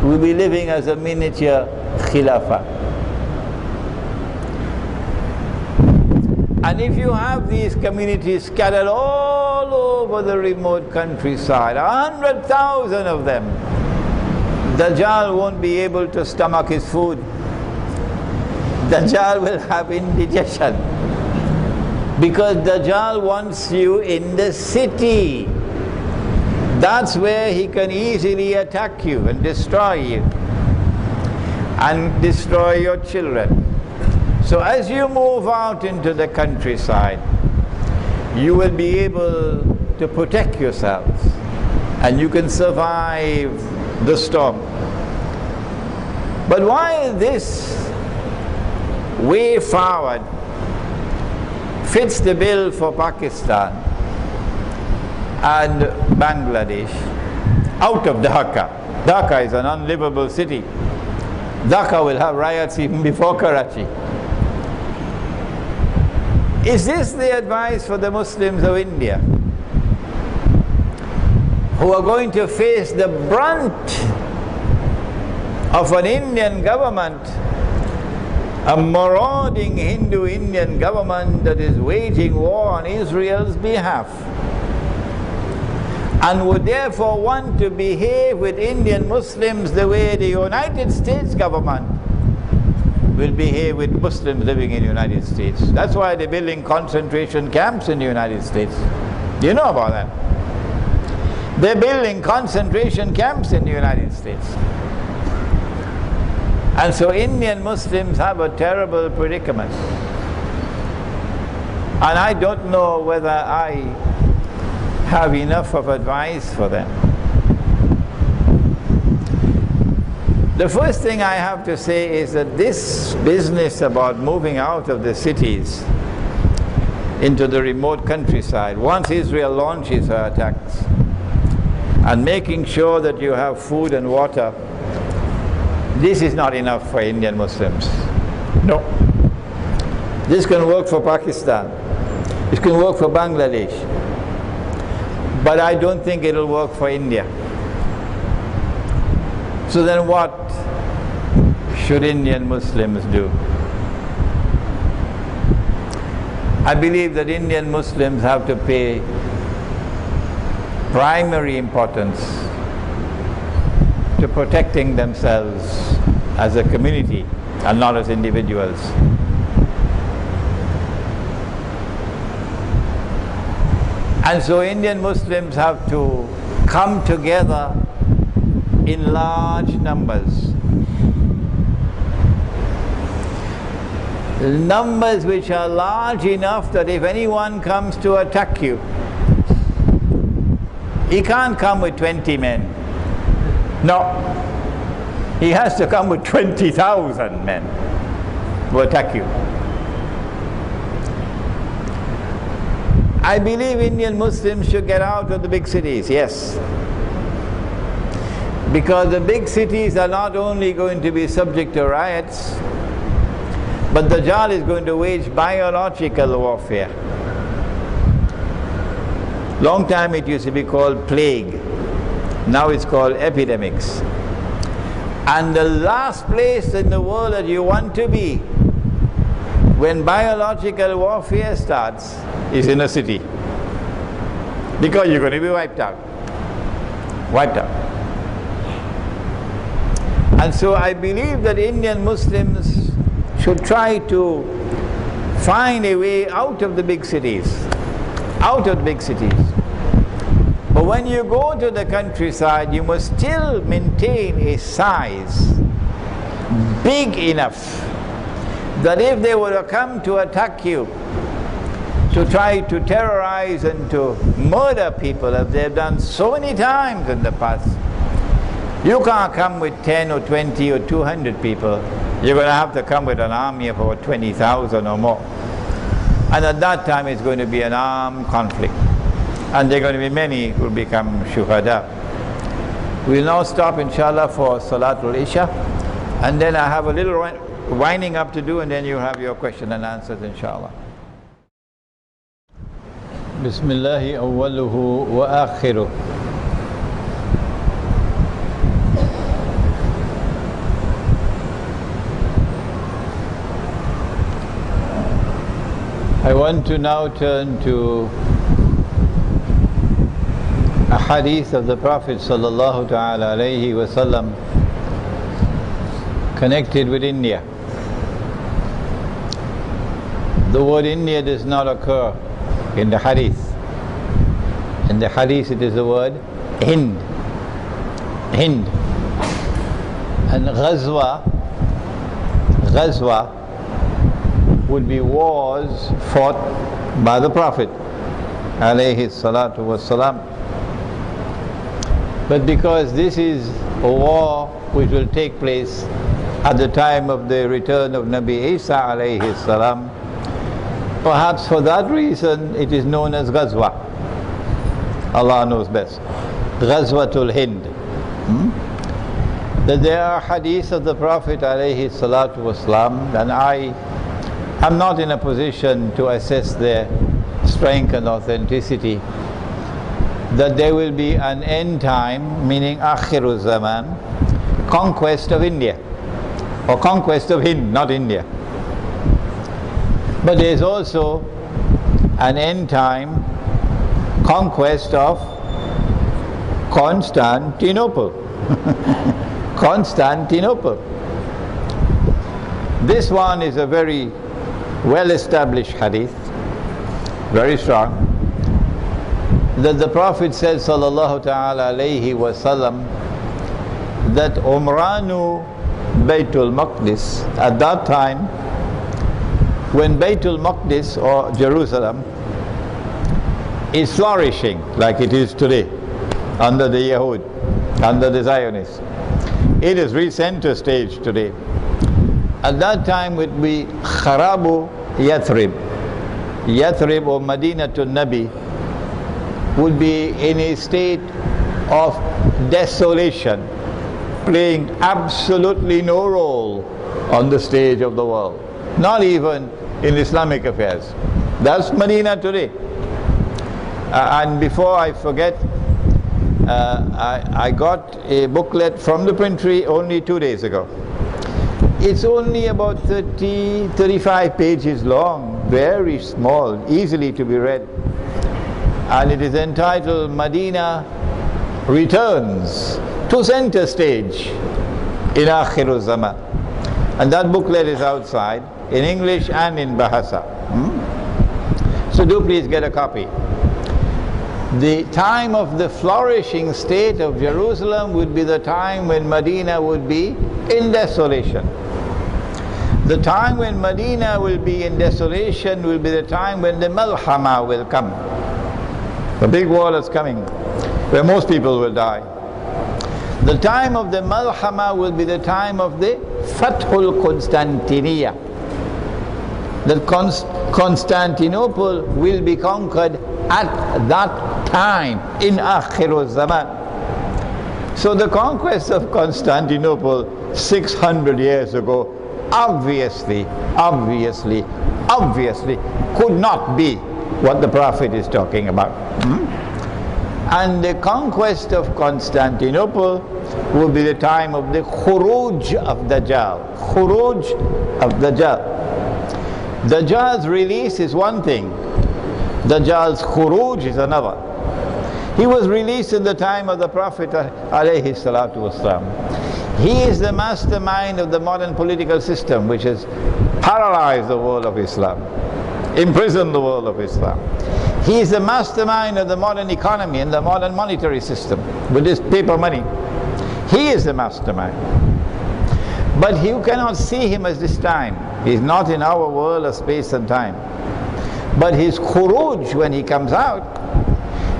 will be living as a miniature khilafah. And if you have these communities scattered all over the remote countryside, 100,000 of them, Dajjal won't be able to stomach his food. Dajjal will have indigestion. Because Dajjal wants you in the city. That's where he can easily attack you and destroy you. And destroy your children. So as you move out into the countryside, you will be able to protect yourselves. And you can survive the storm. But while this way forward, fits the bill for Pakistan and Bangladesh out of Dhaka. Dhaka is an unlivable city. Dhaka will have riots even before Karachi. Is this the advice for the Muslims of India, who are going to face the brunt of an Indian government, a marauding Hindu Indian government that is waging war on Israel's behalf, and would therefore want to behave with Indian Muslims the way the United States government will behave with Muslims living in the United States? That's why they're building concentration camps in the United States. Do you know about that? They're building concentration camps in the United States. And so Indian Muslims have a terrible predicament. And I don't know whether I have enough of advice for them. The first thing I have to say is that this business about moving out of the cities into the remote countryside, once Israel launches her attacks, and making sure that you have food and water, this is not enough for Indian Muslims. No. This can work for Pakistan. This can work for Bangladesh. But I don't think it'll work for India. So then what should Indian Muslims do? I believe that Indian Muslims have to pay primary importance to protecting themselves as a community and not as individuals. And so Indian Muslims have to come together in large numbers. Numbers which are large enough that if anyone comes to attack you, he can't come with 20 men. No. He has to come with 20,000 men to attack you. I believe Indian Muslims should get out of the big cities, yes. Because the big cities are not only going to be subject to riots, but the Dajjal is going to wage biological warfare. Long time it used to be called plague. Now it's called epidemics. And the last place in the world that you want to be when biological warfare starts is in a city. Because you're going to be wiped out. Wiped out. And so I believe that Indian Muslims should try to find a way out of the big cities. Out of the big cities. But when you go to the countryside, you must still maintain a size big enough that if they were to come to attack you, to try to terrorize and to murder people, as they have done so many times in the past, you can't come with 10 or 20 or 200 people. You're going to have to come with an army of over 20,000 or more. And at that time it's going to be an armed conflict. And there are going to be many who will become shuhada. We'll now stop inshallah for Salatul Isha. And then I have a little winding up to do, and then you have your question and answers inshallah. Bismillahi awwaluhu wa akhiruh. I want to now turn to a hadith of the Prophet sallallahu ta'ala alayhi wa sallam connected with India. The word India does not occur in the hadith. In the hadith it is the word Hind. Hind. And Ghazwa would be wars fought by the Prophet alayhi salatu wassalam. But because this is a war which will take place at the time of the return of Nabi Isa alayhi salam. Perhaps for that reason it is known as Ghazwa. Allah knows best. Ghazwatul Hind. That there are hadiths of the Prophet alayhi salatu wasalam, and I am not in a position to assess their strength and authenticity, that there will be an end time, meaning Akhiru Zaman, conquest of India, or conquest of Hind, not India. But there is also an end time conquest of Constantinople. Constantinople. This one is a very well-established hadith, very strong, that the Prophet said sallallahu ta'ala alayhi wa sallam that Umranu Baytul Maqdis, at that time when Baytul Maqdis or Jerusalem is flourishing like it is today under the Yahud, under the Zionists, it is reached center stage today. At that time would be Kharabu Yathrib. Yathrib or Madinatul Nabi would be in a state of desolation, playing absolutely no role on the stage of the world, not even in Islamic affairs. That's Medina today. And before I forget, I got a booklet from the printry only 2 days ago. It's only about 35 pages long, very small, easily to be read. And it is entitled Medina Returns to Center Stage in Akhiru Zaman. And that booklet is outside in English and in Bahasa. So do please get a copy. The time of the flourishing state of Jerusalem would be the time when Medina would be in desolation. The time when Medina will be in desolation will be the time when the Malhama will come. The big war is coming, where most people will die. The time of the Malhama will be the time of the Fathul Constantiniya. That Constantinople will be conquered at that time in Akhiru Zaman. So the conquest of Constantinople 600 years ago obviously could not be what the Prophet is talking about. And the conquest of Constantinople will be the time of the Khuruj of Dajjal. Khuruj of Dajjal. Dajjal's release is one thing, Dajjal's Khuruj is another. He was released in the time of the Prophet alayhi salatu wasalam. He is the mastermind of the modern political system which has paralyzed the world of Islam, imprisoned the world of Islam. He is the mastermind of the modern economy and the modern monetary system with this paper money. He is the mastermind. But you cannot see him as this time. He is not in our world of space and time. But his khuruj, when he comes out,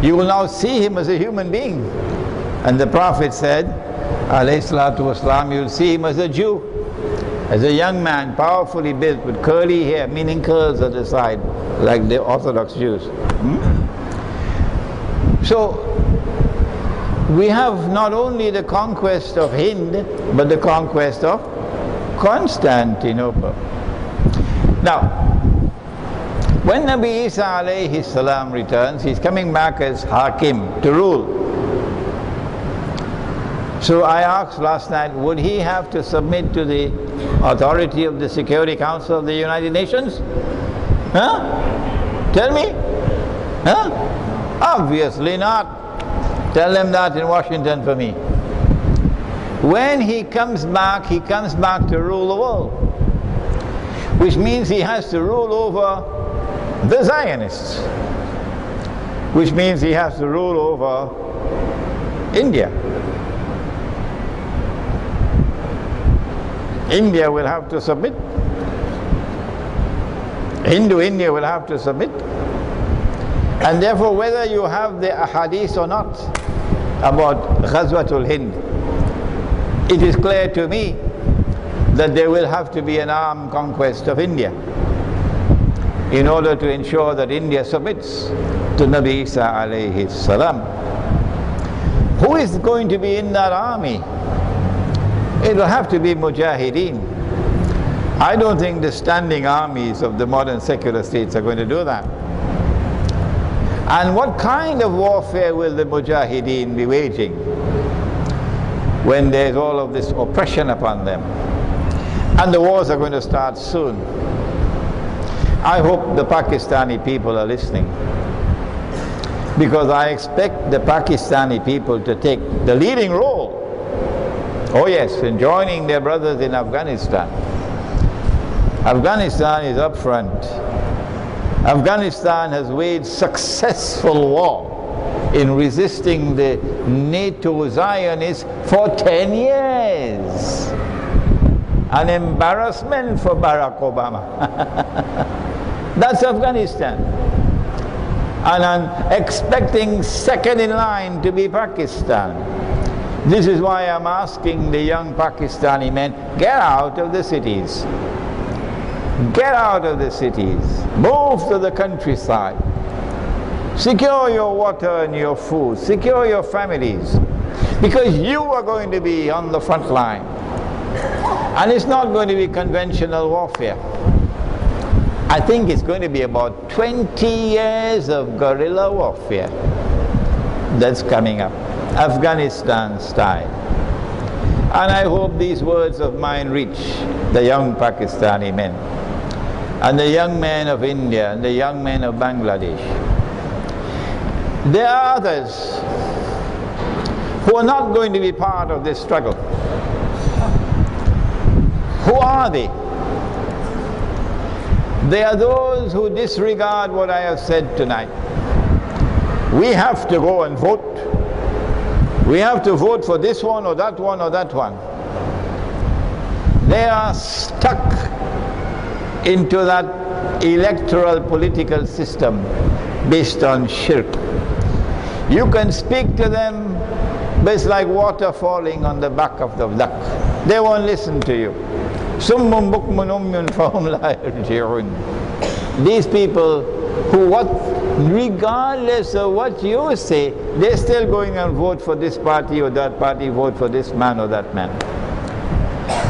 you will now see him as a human being. And the Prophet said, alayhi salatu wasalam, you will see him as a Jew, as a young man, powerfully built with curly hair, meaning curls at the side, like the Orthodox Jews. So, we have not only the conquest of Hind, but the conquest of Constantinople. Now, when Nabi Isa alayhi salam returns, he's coming back as Hakim, to rule. So I asked last night, would he have to submit to the authority of the Security Council of the United Nations? Huh? Tell me? Huh? Obviously not. Tell them that in Washington for me. When he comes back to rule the world. Which means he has to rule over the Zionists. Which means he has to rule over India. India will have to submit. Hindu India will have to submit. And therefore, whether you have the ahadith or not about Ghazwatul Hind, it is clear to me that there will have to be an armed conquest of India in order to ensure that India submits to Nabi Isa alayhi salam. Who is going to be in that army? It will have to be mujahideen. I don't think the standing armies of the modern secular states are going to do that. And what kind of warfare will the mujahideen be waging when there's all of this oppression upon them? And the wars are going to start soon. I hope the Pakistani people are listening, because I expect the Pakistani people to take the leading role. Oh yes, in joining their brothers in Afghanistan. Afghanistan is up front. Afghanistan has waged successful war in resisting the NATO Zionists for 10 years. An embarrassment for Barack Obama. That's Afghanistan. And I'm expecting second in line to be Pakistan. This is why I'm asking the young Pakistani men, get out of the cities. Get out of the cities. Move to the countryside. Secure your water and your food. Secure your families. Because you are going to be on the front line. And it's not going to be conventional warfare. I think it's going to be about 20 years of guerrilla warfare that's coming up, Afghanistan style. And I hope these words of mine reach the young Pakistani men, and the young men of India, and the young men of Bangladesh. There are others who are not going to be part of this struggle. Who are they? They are those who disregard what I have said tonight. We have to go and vote. We have to vote for this one or that one or that one. They are stuck into that electoral political system based on shirk. You can speak to them, but it's like water falling on the back of the duck. They won't listen to you. Summun bukmun umyun fahum la yarji'un. These people who, regardless of what you say, they're still going and vote for this party or that party, vote for this man or that man.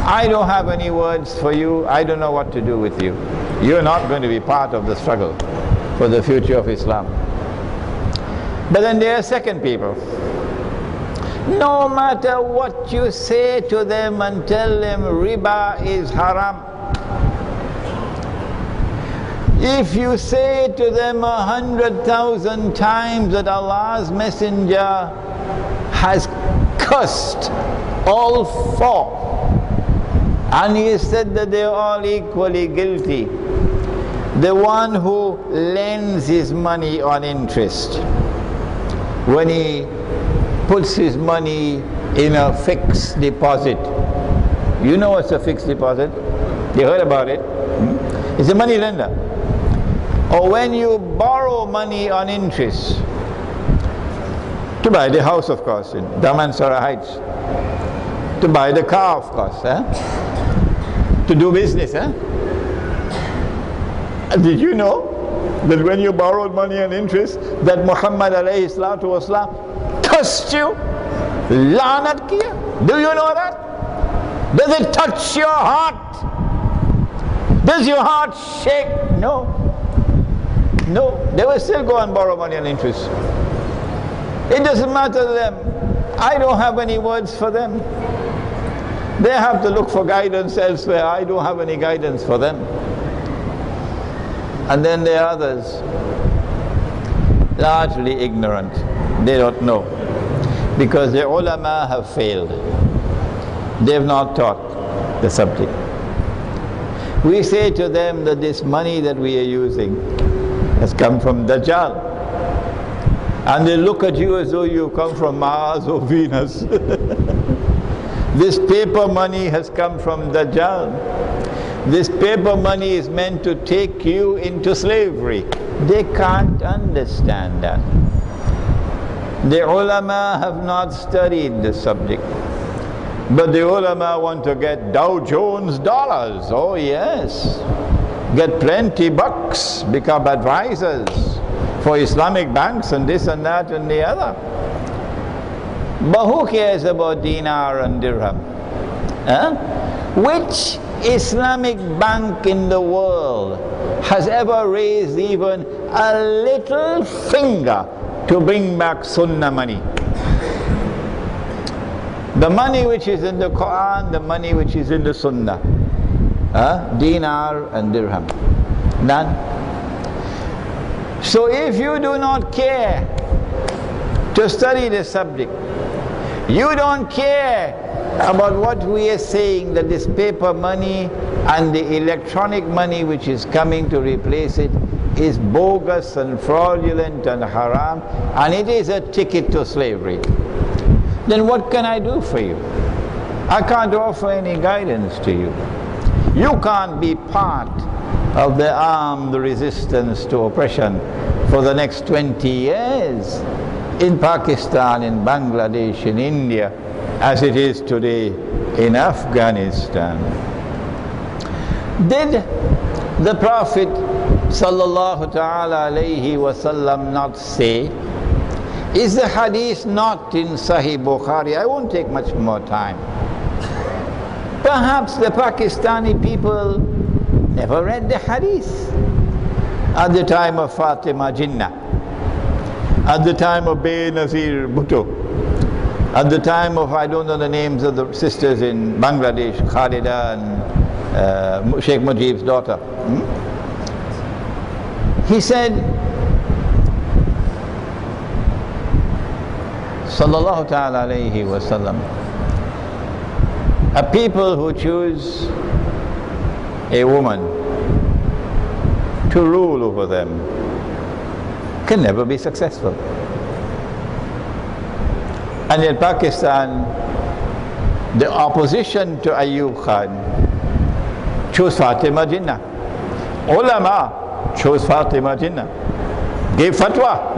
I don't have any words for you. I don't know what to do with you. You're not going to be part of the struggle for the future of Islam. But then there are second people. No matter what you say to them and tell them riba is haram, if you say to them 100,000 times that Allah's Messenger has cursed all four, and he said that they are all equally guilty, the one who lends his money on interest, when he puts his money in a fixed deposit. You know what's a fixed deposit? You heard about it? It's a money lender. Or when you borrow money on interest, to buy the house, of course, in Damansara Heights, to buy the car, of course, to do business. Did you know that when you borrowed money on interest, that Muhammad alayhi salatu wasalam cursed you, lanat kiya? Do you know that? Does it touch your heart? Does your heart shake? No. No, they will still go and borrow money on interest. It doesn't matter to them. I don't have any words for them. They have to look for guidance elsewhere. I don't have any guidance for them. And then there are others, largely ignorant. They don't know, because the ulama have failed. They have not taught the subject. We say to them that this money that we are using has come from Dajjal, and they look at you as though you come from Mars or Venus. This paper money has come from Dajjal. This paper money is meant to take you into slavery. They can't understand that. The ulama have not studied the subject. But the ulama want to get Dow Jones dollars. Oh yes. Get plenty bucks, become advisors for Islamic banks and this and that and the other. But who cares about dinar and dirham? Huh? Which Islamic bank in the world has ever raised even a little finger to bring back sunnah money? The money which is in the Quran, the money which is in the sunnah. Dinar and dirham. None. So if you do not care to study the subject, you don't care about what we are saying, that this paper money and the electronic money which is coming to replace it is bogus and fraudulent and haram, and it is a ticket to slavery, then what can I do for you? I can't offer any guidance to you. You can't be part of the armed resistance to oppression for the next 20 years in Pakistan, in Bangladesh, in India, as it is today in Afghanistan. Did the Prophet sallallahu ta'ala alayhi wasallam not say, is the hadith not in Sahih Bukhari? I won't take much more time. Perhaps the Pakistani people never read the hadith at the time of Fatima Jinnah, at the time of Benazir Bhutto, at the time of, I don't know the names of the sisters in Bangladesh, Khalida and Sheikh Mujib's daughter. He said, sallallahu ta'ala alayhi wa sallam, a people who choose a woman to rule over them can never be successful. And in Pakistan, the opposition to Ayub Khan chose Fatima Jinnah. Ulama chose Fatima Jinnah, gave fatwa,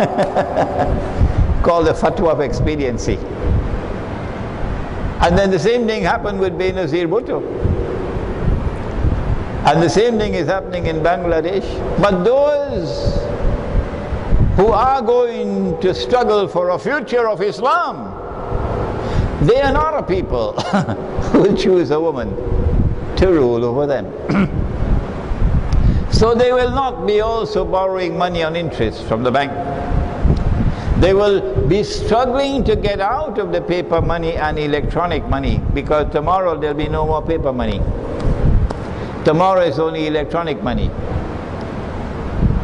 called the fatwa of expediency. And then the same thing happened with Benazir Bhutto. And the same thing is happening in Bangladesh. But those who are going to struggle for a future of Islam, they are not a people who will choose a woman to rule over them. So they will not be also borrowing money on interest from the bank. They will be struggling to get out of the paper money and electronic money, because tomorrow there will be no more paper money. Tomorrow is only electronic money.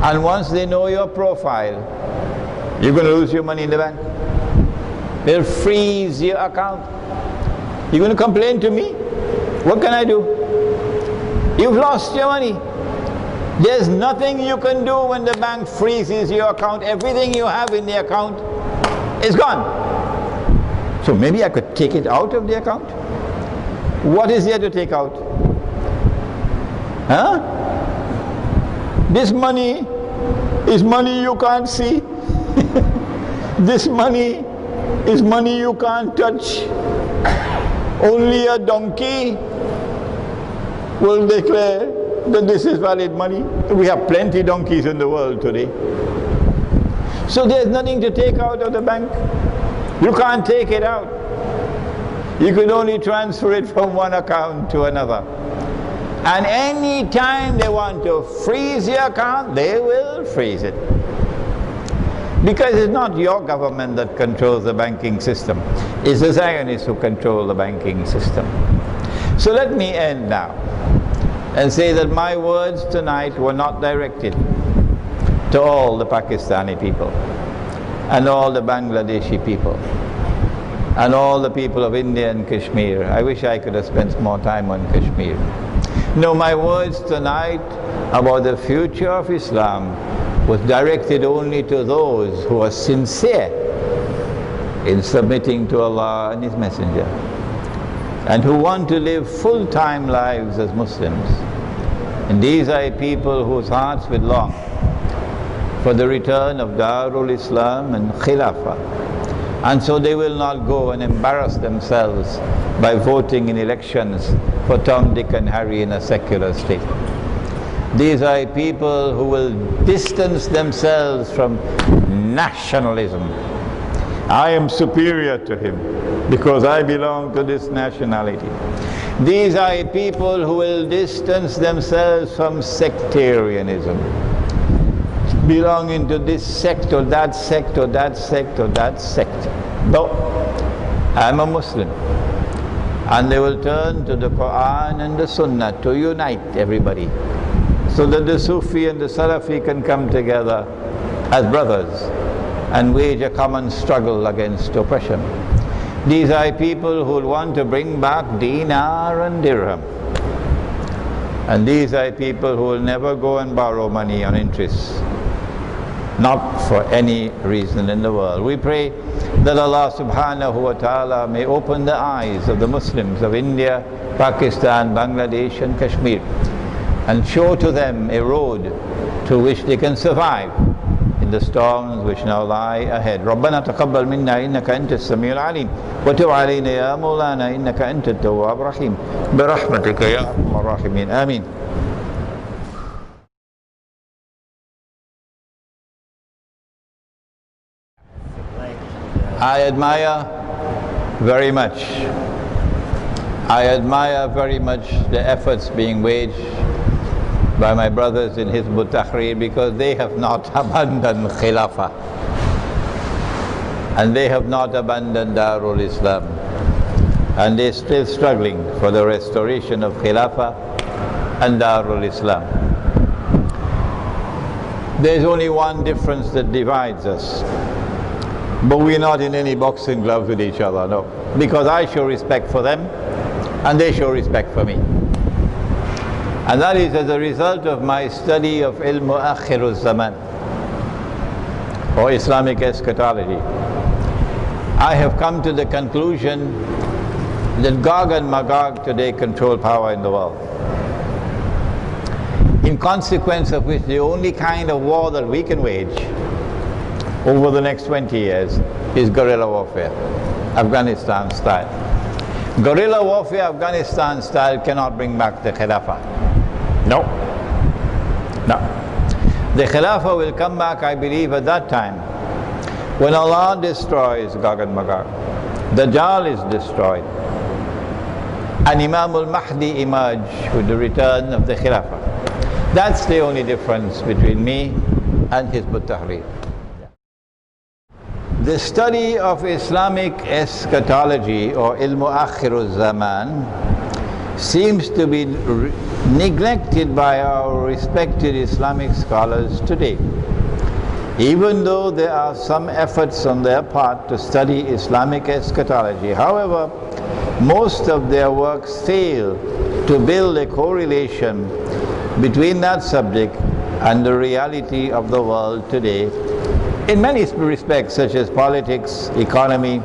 And once they know your profile, you're going to lose your money in the bank. They'll freeze your account. You're going to complain to me? What can I do? You've lost your money. There's nothing you can do when the bank freezes your account. Everything you have in the account is gone. So maybe I could take it out of the account? What is there to take out? Huh? This money is money you can't see. This money is money you can't touch. Only a donkey will declare that this is valid money. We have plenty donkeys in the world today. So there's nothing to take out of the bank. You can't take it out. You can only transfer it from one account to another. And any time they want to freeze your account, they will freeze it. Because it's not your government that controls the banking system. It's the Zionists who control the banking system. So let me end now and say that my words tonight were not directed to all the Pakistani people and all the Bangladeshi people and all the people of India and Kashmir. I wish I could have spent more time on Kashmir. No, my words tonight about the future of Islam was directed only to those who are sincere in submitting to Allah and His Messenger, and who want to live full-time lives as Muslims. And these are people whose hearts will long for the return of Darul Islam and Khilafah, And so they will not go and embarrass themselves by voting in elections for Tom, Dick and Harry in a secular state. These are people who will distance themselves from nationalism. I am superior to him because I belong to this nationality. These are people who will distance themselves from sectarianism, belonging to this sect or that sect or that sect or that sect. No, I'm a Muslim. And they will turn to the Quran and the Sunnah to unite everybody, so that the Sufi and the Salafi can come together as brothers and wage a common struggle against oppression. These are people who want to bring back dinar and dirham. And these are people who will never go and borrow money on interest, not for any reason in the world. We pray that Allah subhanahu wa ta'ala may open the eyes of the Muslims of India, Pakistan, Bangladesh and Kashmir, and show to them a road to which they can survive in the storms which now lie ahead. رَبَّنَا تَقَبَّلْ مِنَّا إِنَّكَ أَنْتَ السَّمِيعُ الْعَلِيمُ وَتُبْ عَلَيْنَا يَا مَوْلَانَا إِنَّكَ أَنْتَ التَّوَّابُ الرَّحِيمُ بِرَحْمَتِكَ يَا أَرْحَمَ الرَّاحِمِينَ آمين. I admire very much the efforts being waged by my brothers in Hizb ut-Tahrir, because they have not abandoned Khilafah and they have not abandoned Darul Islam, and they're still struggling for the restoration of Khilafah and Darul Islam. There's only one difference that divides us, but we're not in any boxing gloves with each other, no, because I show respect for them and they show respect for me. And that is as a result of my study of Ilm Akhir Zaman, or Islamic eschatology. I have come to the conclusion that Gog and Magog today control power in the world, in consequence of which the only kind of war that we can wage over the next 20 years is guerrilla warfare, Afghanistan style. Guerrilla warfare, Afghanistan style, cannot bring back the Khilafah. No. No. The Khilafah will come back, I believe, at that time when Allah destroys Gog and Magog, Dajjal is destroyed, and Imam al-Mahdi emerge with the return of the Khilafah. That's the only difference between me and Hizb ut-Tahrir. The study of Islamic eschatology, or Ilm Akhir Zaman, seems to be neglected by our respected Islamic scholars today. Even though there are some efforts on their part to study Islamic eschatology, however, most of their works fail to build a correlation between that subject and the reality of the world today, in many respects, such as politics, economy,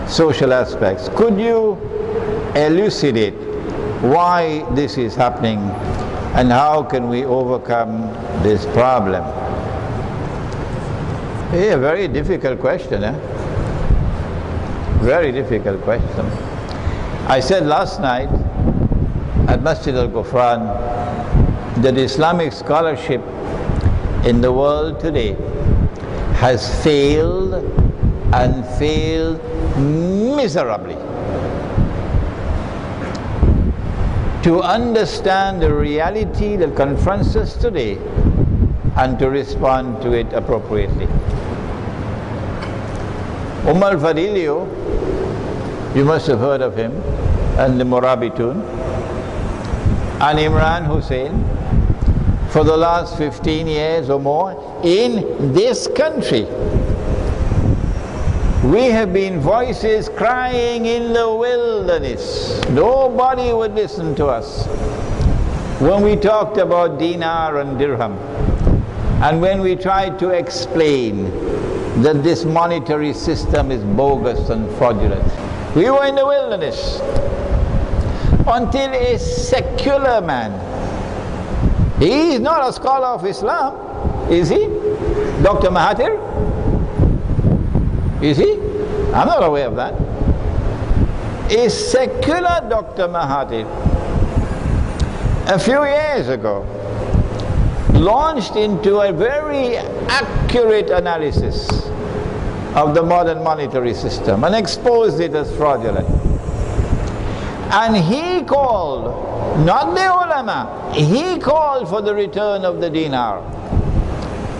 social aspects. Could you elucidate why this is happening and how can we overcome this problem? A very difficult question, eh? Very difficult question. I said last night at Masjid al-Ghufran that Islamic scholarship in the world today has failed, and failed miserably, to understand the reality that confronts us today and to respond to it appropriately. Al-Fadilio, you must have heard of him, and the Murabitun, and Imran Hosein, for the last 15 years or more, in this country, we have been voices crying in the wilderness. Nobody would listen to us when we talked about dinar and dirham, and when we tried to explain that this monetary system is bogus and fraudulent. We were in the wilderness until a secular man, he is not a scholar of Islam, is he? Dr. Mahathir? You see? I'm not aware of that. A secular Dr. Mahathir, a few years ago, launched into a very accurate analysis of the modern monetary system and exposed it as fraudulent. And he called, not the ulama, he called for the return of the dinar.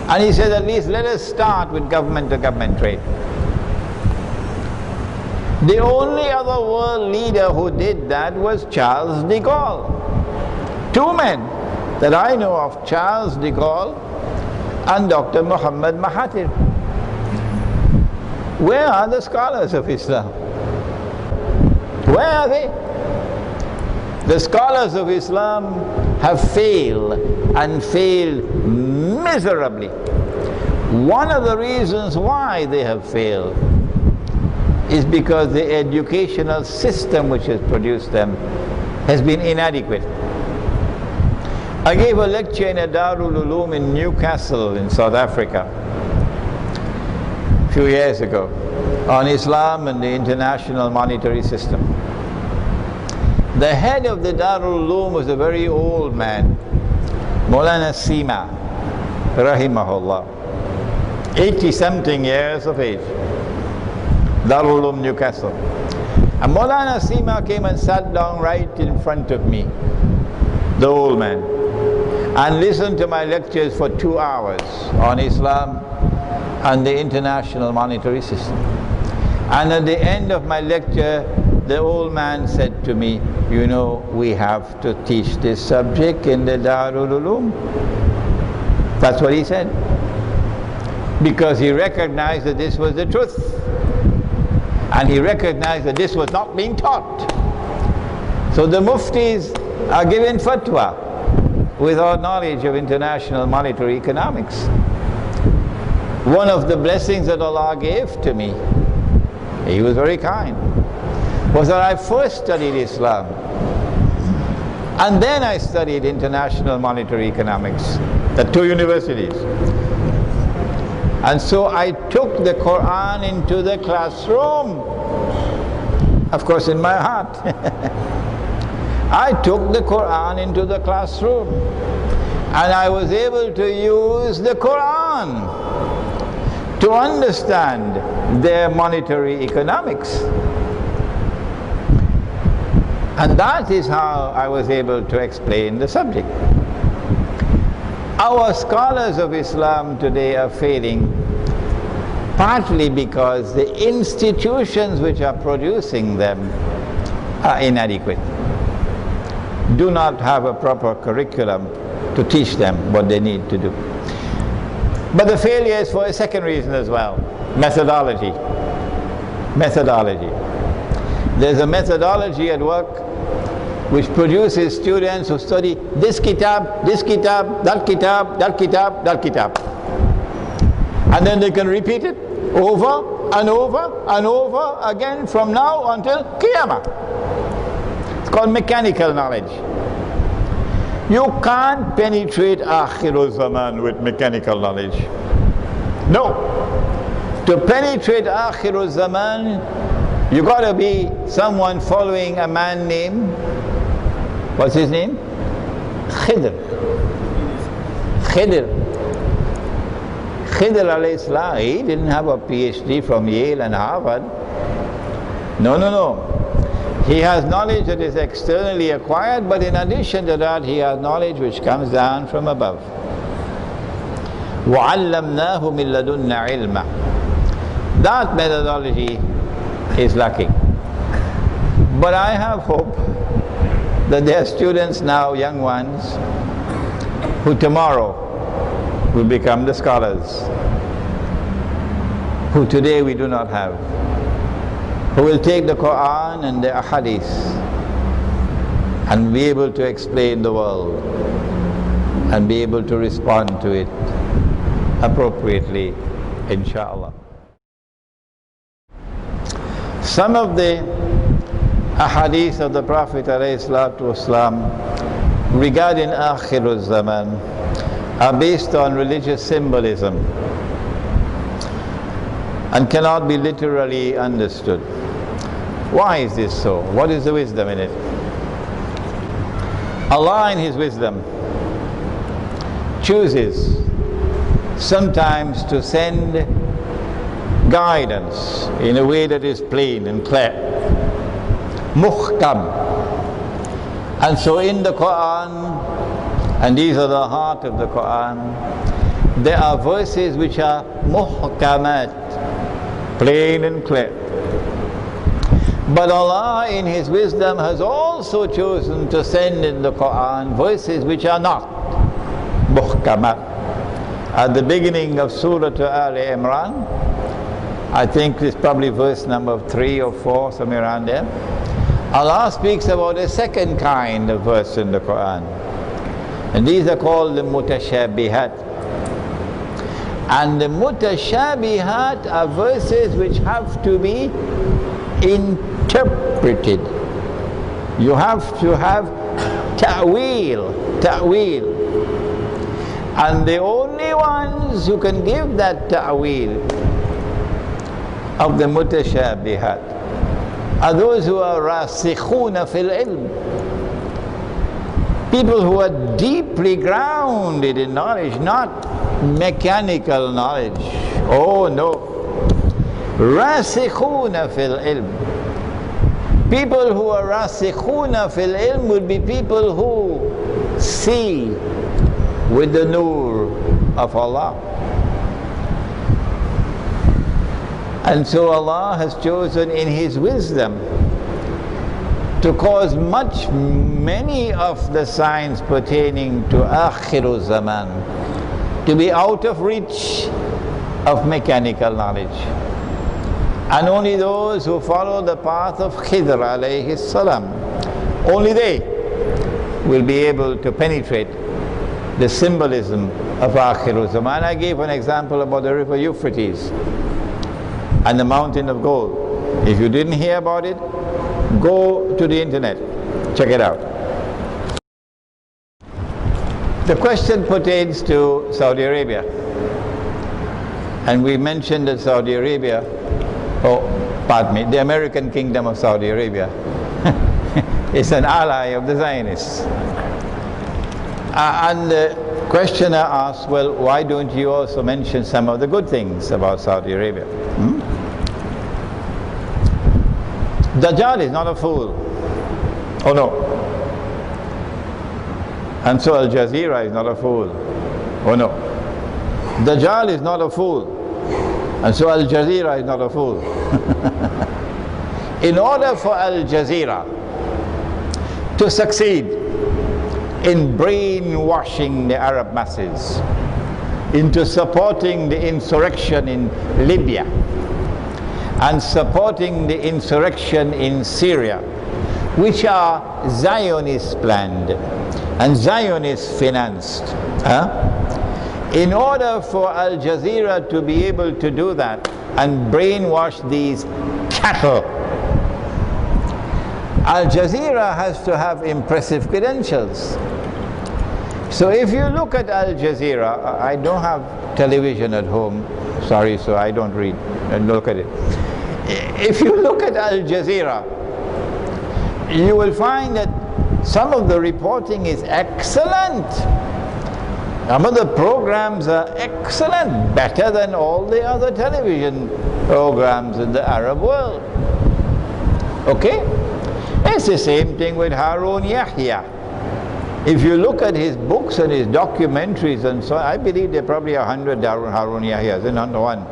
And he said, at least let us start with government-to-government trade. The only other world leader who did that was Charles de Gaulle. Two men that I know of, Charles de Gaulle and Dr. Muhammad Mahathir. Where are the scholars of Islam? Where are they? The scholars of Islam have failed, and failed miserably. One of the reasons why they have failed is because the educational system which has produced them has been inadequate. I gave a lecture in a Darul Uloom in Newcastle in South Africa a few years ago on Islam and the international monetary system. The head of the Darul Uloom was a very old man, Maulana Sima, rahimahullah, 80-something years of age, Darul Uloom, Newcastle. And Maulana Sima came and sat down right in front of me, the old man, and listened to my lectures for 2 hours on Islam and the international monetary system. And at the end of my lecture, the old man said to me, you know, we have to teach this subject in the Darul Uloom. That's what he said. Because he recognized that this was the truth. And he recognized that this was not being taught. So the muftis are given fatwa without knowledge of international monetary economics. One of the blessings that Allah gave to me, He was very kind, was that I first studied Islam and then I studied international monetary economics at 2 universities. And so I took the Quran into the classroom, of course in my heart. I took the Quran into the classroom and I was able to use the Quran to understand their monetary economics. And that is how I was able to explain the subject. Our scholars of Islam today are failing partly because the institutions which are producing them are inadequate, do not have a proper curriculum to teach them what they need to do. But the failure is for a second reason as well, methodology. Methodology. There's a methodology at work which produces students who study this kitab, that kitab, that kitab, that kitab. And then they can repeat it over and over and over again from now until Qiyamah. It's called mechanical knowledge. You can't penetrate Akhirul Zaman with mechanical knowledge. No. To penetrate Akhirul Zaman, you got to be someone following a man named, what's his name? Khidr. Khidr. Khidr alayhi salam, he didn't have a PhD from Yale and Harvard. No, no, no. He has knowledge that is externally acquired, but in addition to that, he has knowledge which comes down from above. وَعَلَّمْنَاهُ مِن لَدُنَّا عِلْمًا. That methodology is lacking. But I have hope that there are students now, young ones, who tomorrow will become the scholars, who today we do not have, who will take the Quran and the Ahadith and be able to explain the world and be able to respond to it appropriately, inshallah. Some of the Ahadith of the Prophet ﷺ regarding Akhirul Zaman are based on religious symbolism. and cannot be literally understood. Why is this so? What is the wisdom in it? Allah in His wisdom chooses sometimes to send guidance in a way that is plain and clear, muhkam. And so in the Quran, and these are the heart of the Quran, there are verses which are muhkamat, plain and clear. But Allah in His wisdom has also chosen to send in the Quran verses which are not muhkamat. At the beginning of Surah Al-Imran, I think it's probably verse number 3 or 4, somewhere around there, Allah speaks about a second kind of verse in the Quran. And these are called the mutashabihat. And the mutashabihat are verses which have to be interpreted. You have to have ta'wil. And the only ones who can give that ta'wil of the mutashabihat are those who are rasikhuna fil ilm, people who are deeply grounded in knowledge, not mechanical knowledge. Oh no, rasikhuna fil ilm. People who are rasikhuna fil ilm would be people who see with the nur of Allah. And so Allah has chosen in His wisdom to cause many of the signs pertaining to Akhiru Zaman to be out of reach of mechanical knowledge. And only those who follow the path of Khidr alayhi salam, only they will be able to penetrate the symbolism of Akhiru Zaman. I gave an example about the river Euphrates and the mountain of gold. If you didn't hear about it, go to the internet, check it out. The question pertains to Saudi Arabia. And we mentioned that Saudi Arabia, the American Kingdom of Saudi Arabia is an ally of the Zionists. And the questioner asks, well, why don't you also mention some of the good things about Saudi Arabia? Dajjal is not a fool. Oh no. And so Al Jazeera is not a fool. Oh no. Dajjal is not a fool. And so Al Jazeera is not a fool. In order for Al Jazeera to succeed in brainwashing the Arab masses into supporting the insurrection in Libya and supporting the insurrection in Syria, which are Zionist planned and Zionist financed. In order for Al Jazeera to be able to do that and brainwash these cattle, Al Jazeera has to have impressive credentials. So if you look at Al Jazeera, I don't have television at home, sorry, so I don't read and look at it. If you look at Al Jazeera, you will find that some of the reporting is excellent. Some of the programs are excellent, better than all the other television programs in the Arab world. Okay? It's the same thing with Harun Yahya. If you look at his books and his documentaries and so on, I believe there are probably 100 Harun Yahyas, and not one.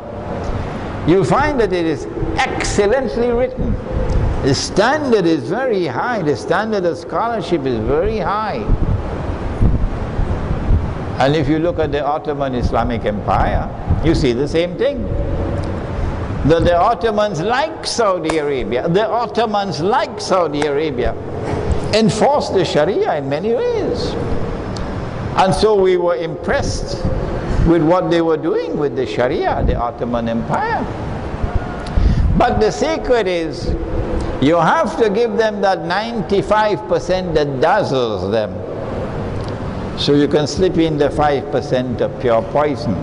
You'll find that it is excellently written. The standard is very high. The standard of scholarship is very high. And if you look at the Ottoman Islamic Empire, you see the same thing. That the Ottomans, like Saudi Arabia, enforced the Sharia in many ways. And so we were impressed with what they were doing with the Sharia, the Ottoman Empire. But the secret is, you have to give them that 95% that dazzles them, so you can slip in the 5% of pure poison.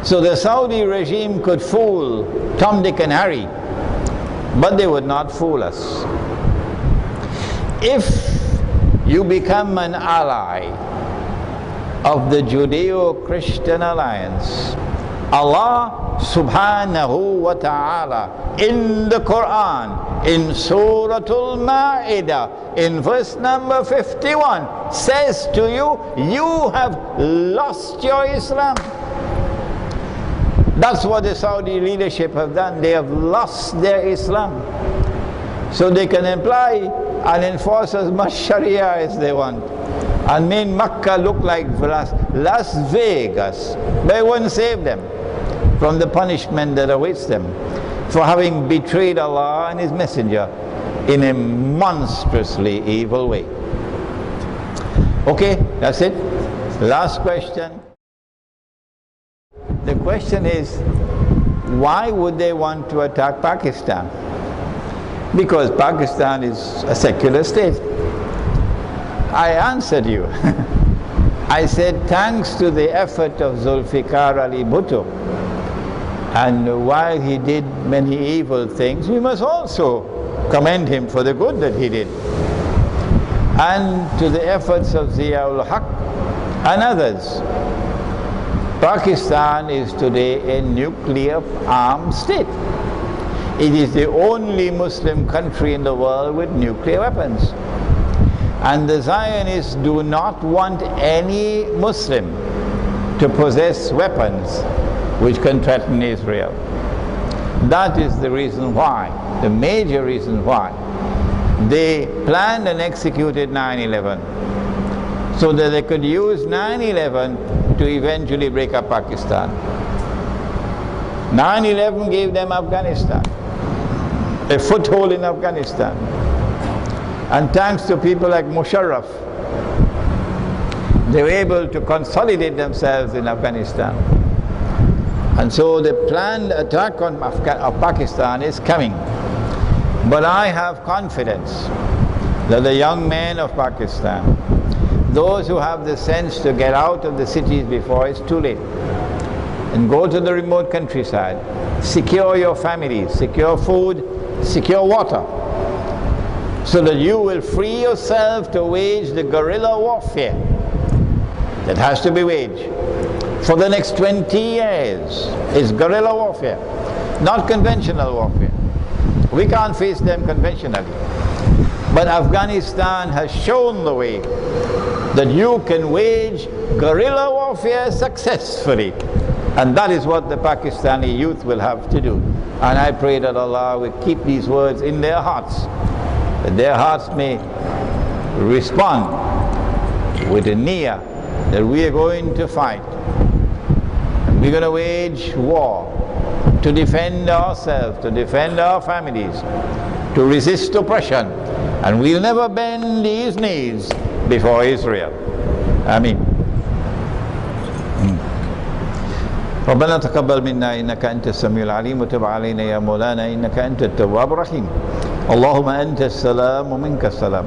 So the Saudi regime could fool Tom, Dick and Harry, but they would not fool us. If you become an ally of the Judeo-Christian alliance, Allah subhanahu wa ta'ala in the Quran, in Surah Al-Ma'idah, in verse number 51, says to you, you have lost your Islam. That's what the Saudi leadership have done. They have lost their Islam. So they can apply and enforce as much Sharia as they want, and made Makkah look like Las Vegas, but it won't save them from the punishment that awaits them for having betrayed Allah and His Messenger in a monstrously evil way. Okay, that's it. Last question. The question is, why would they want to attack Pakistan? Because Pakistan is a secular state. I answered you. I said, thanks to the effort of Zulfikar Ali Bhutto, and while he did many evil things, we must also commend him for the good that he did. And to the efforts of Zia-ul-Haq and others. Pakistan is today a nuclear armed state. It is the only Muslim country in the world with nuclear weapons. And the Zionists do not want any Muslim to possess weapons which can threaten Israel. That is the reason why, the major reason why, they planned and executed 9/11, so that they could use 9/11 to eventually break up Pakistan. 9/11 gave them Afghanistan, a foothold in Afghanistan. And thanks to people like Musharraf, they were able to consolidate themselves in Afghanistan. And so the planned attack on Pakistan is coming. But I have confidence that the young men of Pakistan, those who have the sense to get out of the cities before it's too late, and go to the remote countryside, secure your families, secure food, secure water, so that you will free yourself to wage the guerrilla warfare that has to be waged for the next 20 years. Is guerrilla warfare, not conventional warfare. We can't face them conventionally. But Afghanistan has shown the way that you can wage guerrilla warfare successfully. And that is what the Pakistani youth will have to do. And I pray that Allah will keep these words in their hearts, that their hearts may respond with a niyyah that we are going to fight. And we're going to wage war to defend ourselves, to defend our families, to resist oppression. And we'll never bend these knees before Israel. Ameen. ربنا تقبل منا إنك أنت السميع العليم وتب علينا يا مولانا إنك أنت التواب الرحيم اللهم أنت السلام ومنك السلام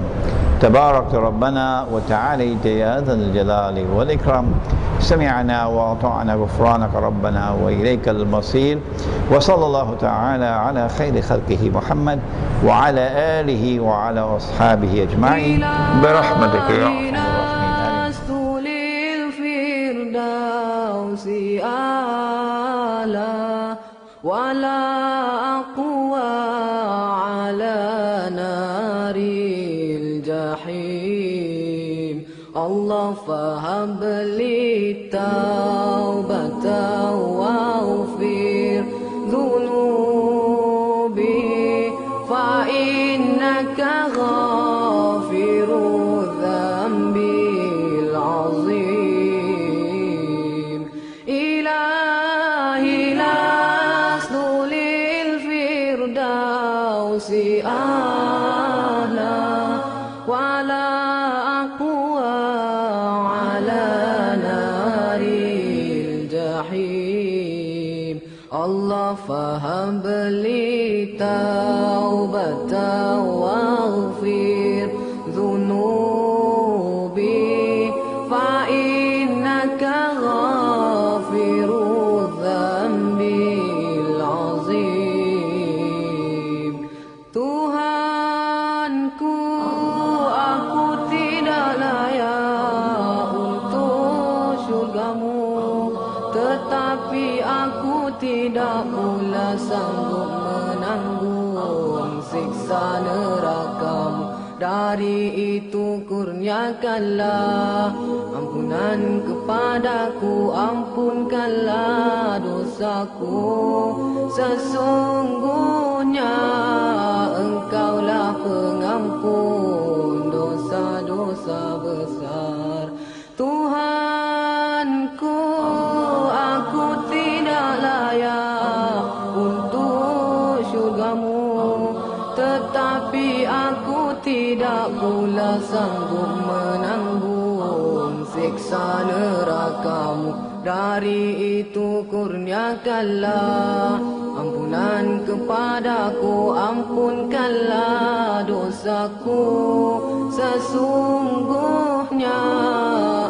تبارك ربنا وتعاليت يا ذا الجلال والإكرام سمعنا وأطعنا غفرانك ربنا وإليك المصير وصلى الله تعالى على خير خلقه محمد وعلى آله وعلى أصحابه أجمعين برحمتك يا أرحم الراحمين. ولا أقوى على نار الجحيم الله فهب لي التوبة واغفر ذنوبي فإنك غافر الذنب العظيم إلهي لست للفردوس أهلا ولا أقوى على نار الجحيم الله فهب لي توبة واغفر ذنوبي فإنك غافر الذنب pula sanggup menanggung siksa nerakamu. Dari itu kurniakanlah ampunan kepadaku, ampunkanlah dosaku. Sesungguhnya Engkaulah pengampun dosa-dosa besar. Tuhanku, aku tidak layak untuk syurgamu, tetapi aku tidak pula sanggup menanggung siksa nerakamu. Dari itu kurniakanlah ampunan kepadaku, ampunkanlah dosaku. Sesungguhnya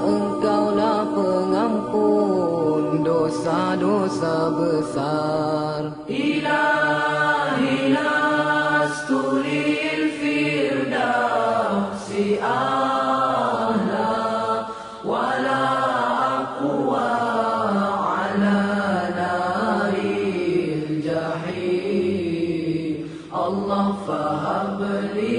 Engkaulah pengampun dosa-dosa besar. Ilahi lastulil firdausi a'la wala aqwa ala naril jahim. Allah fahabli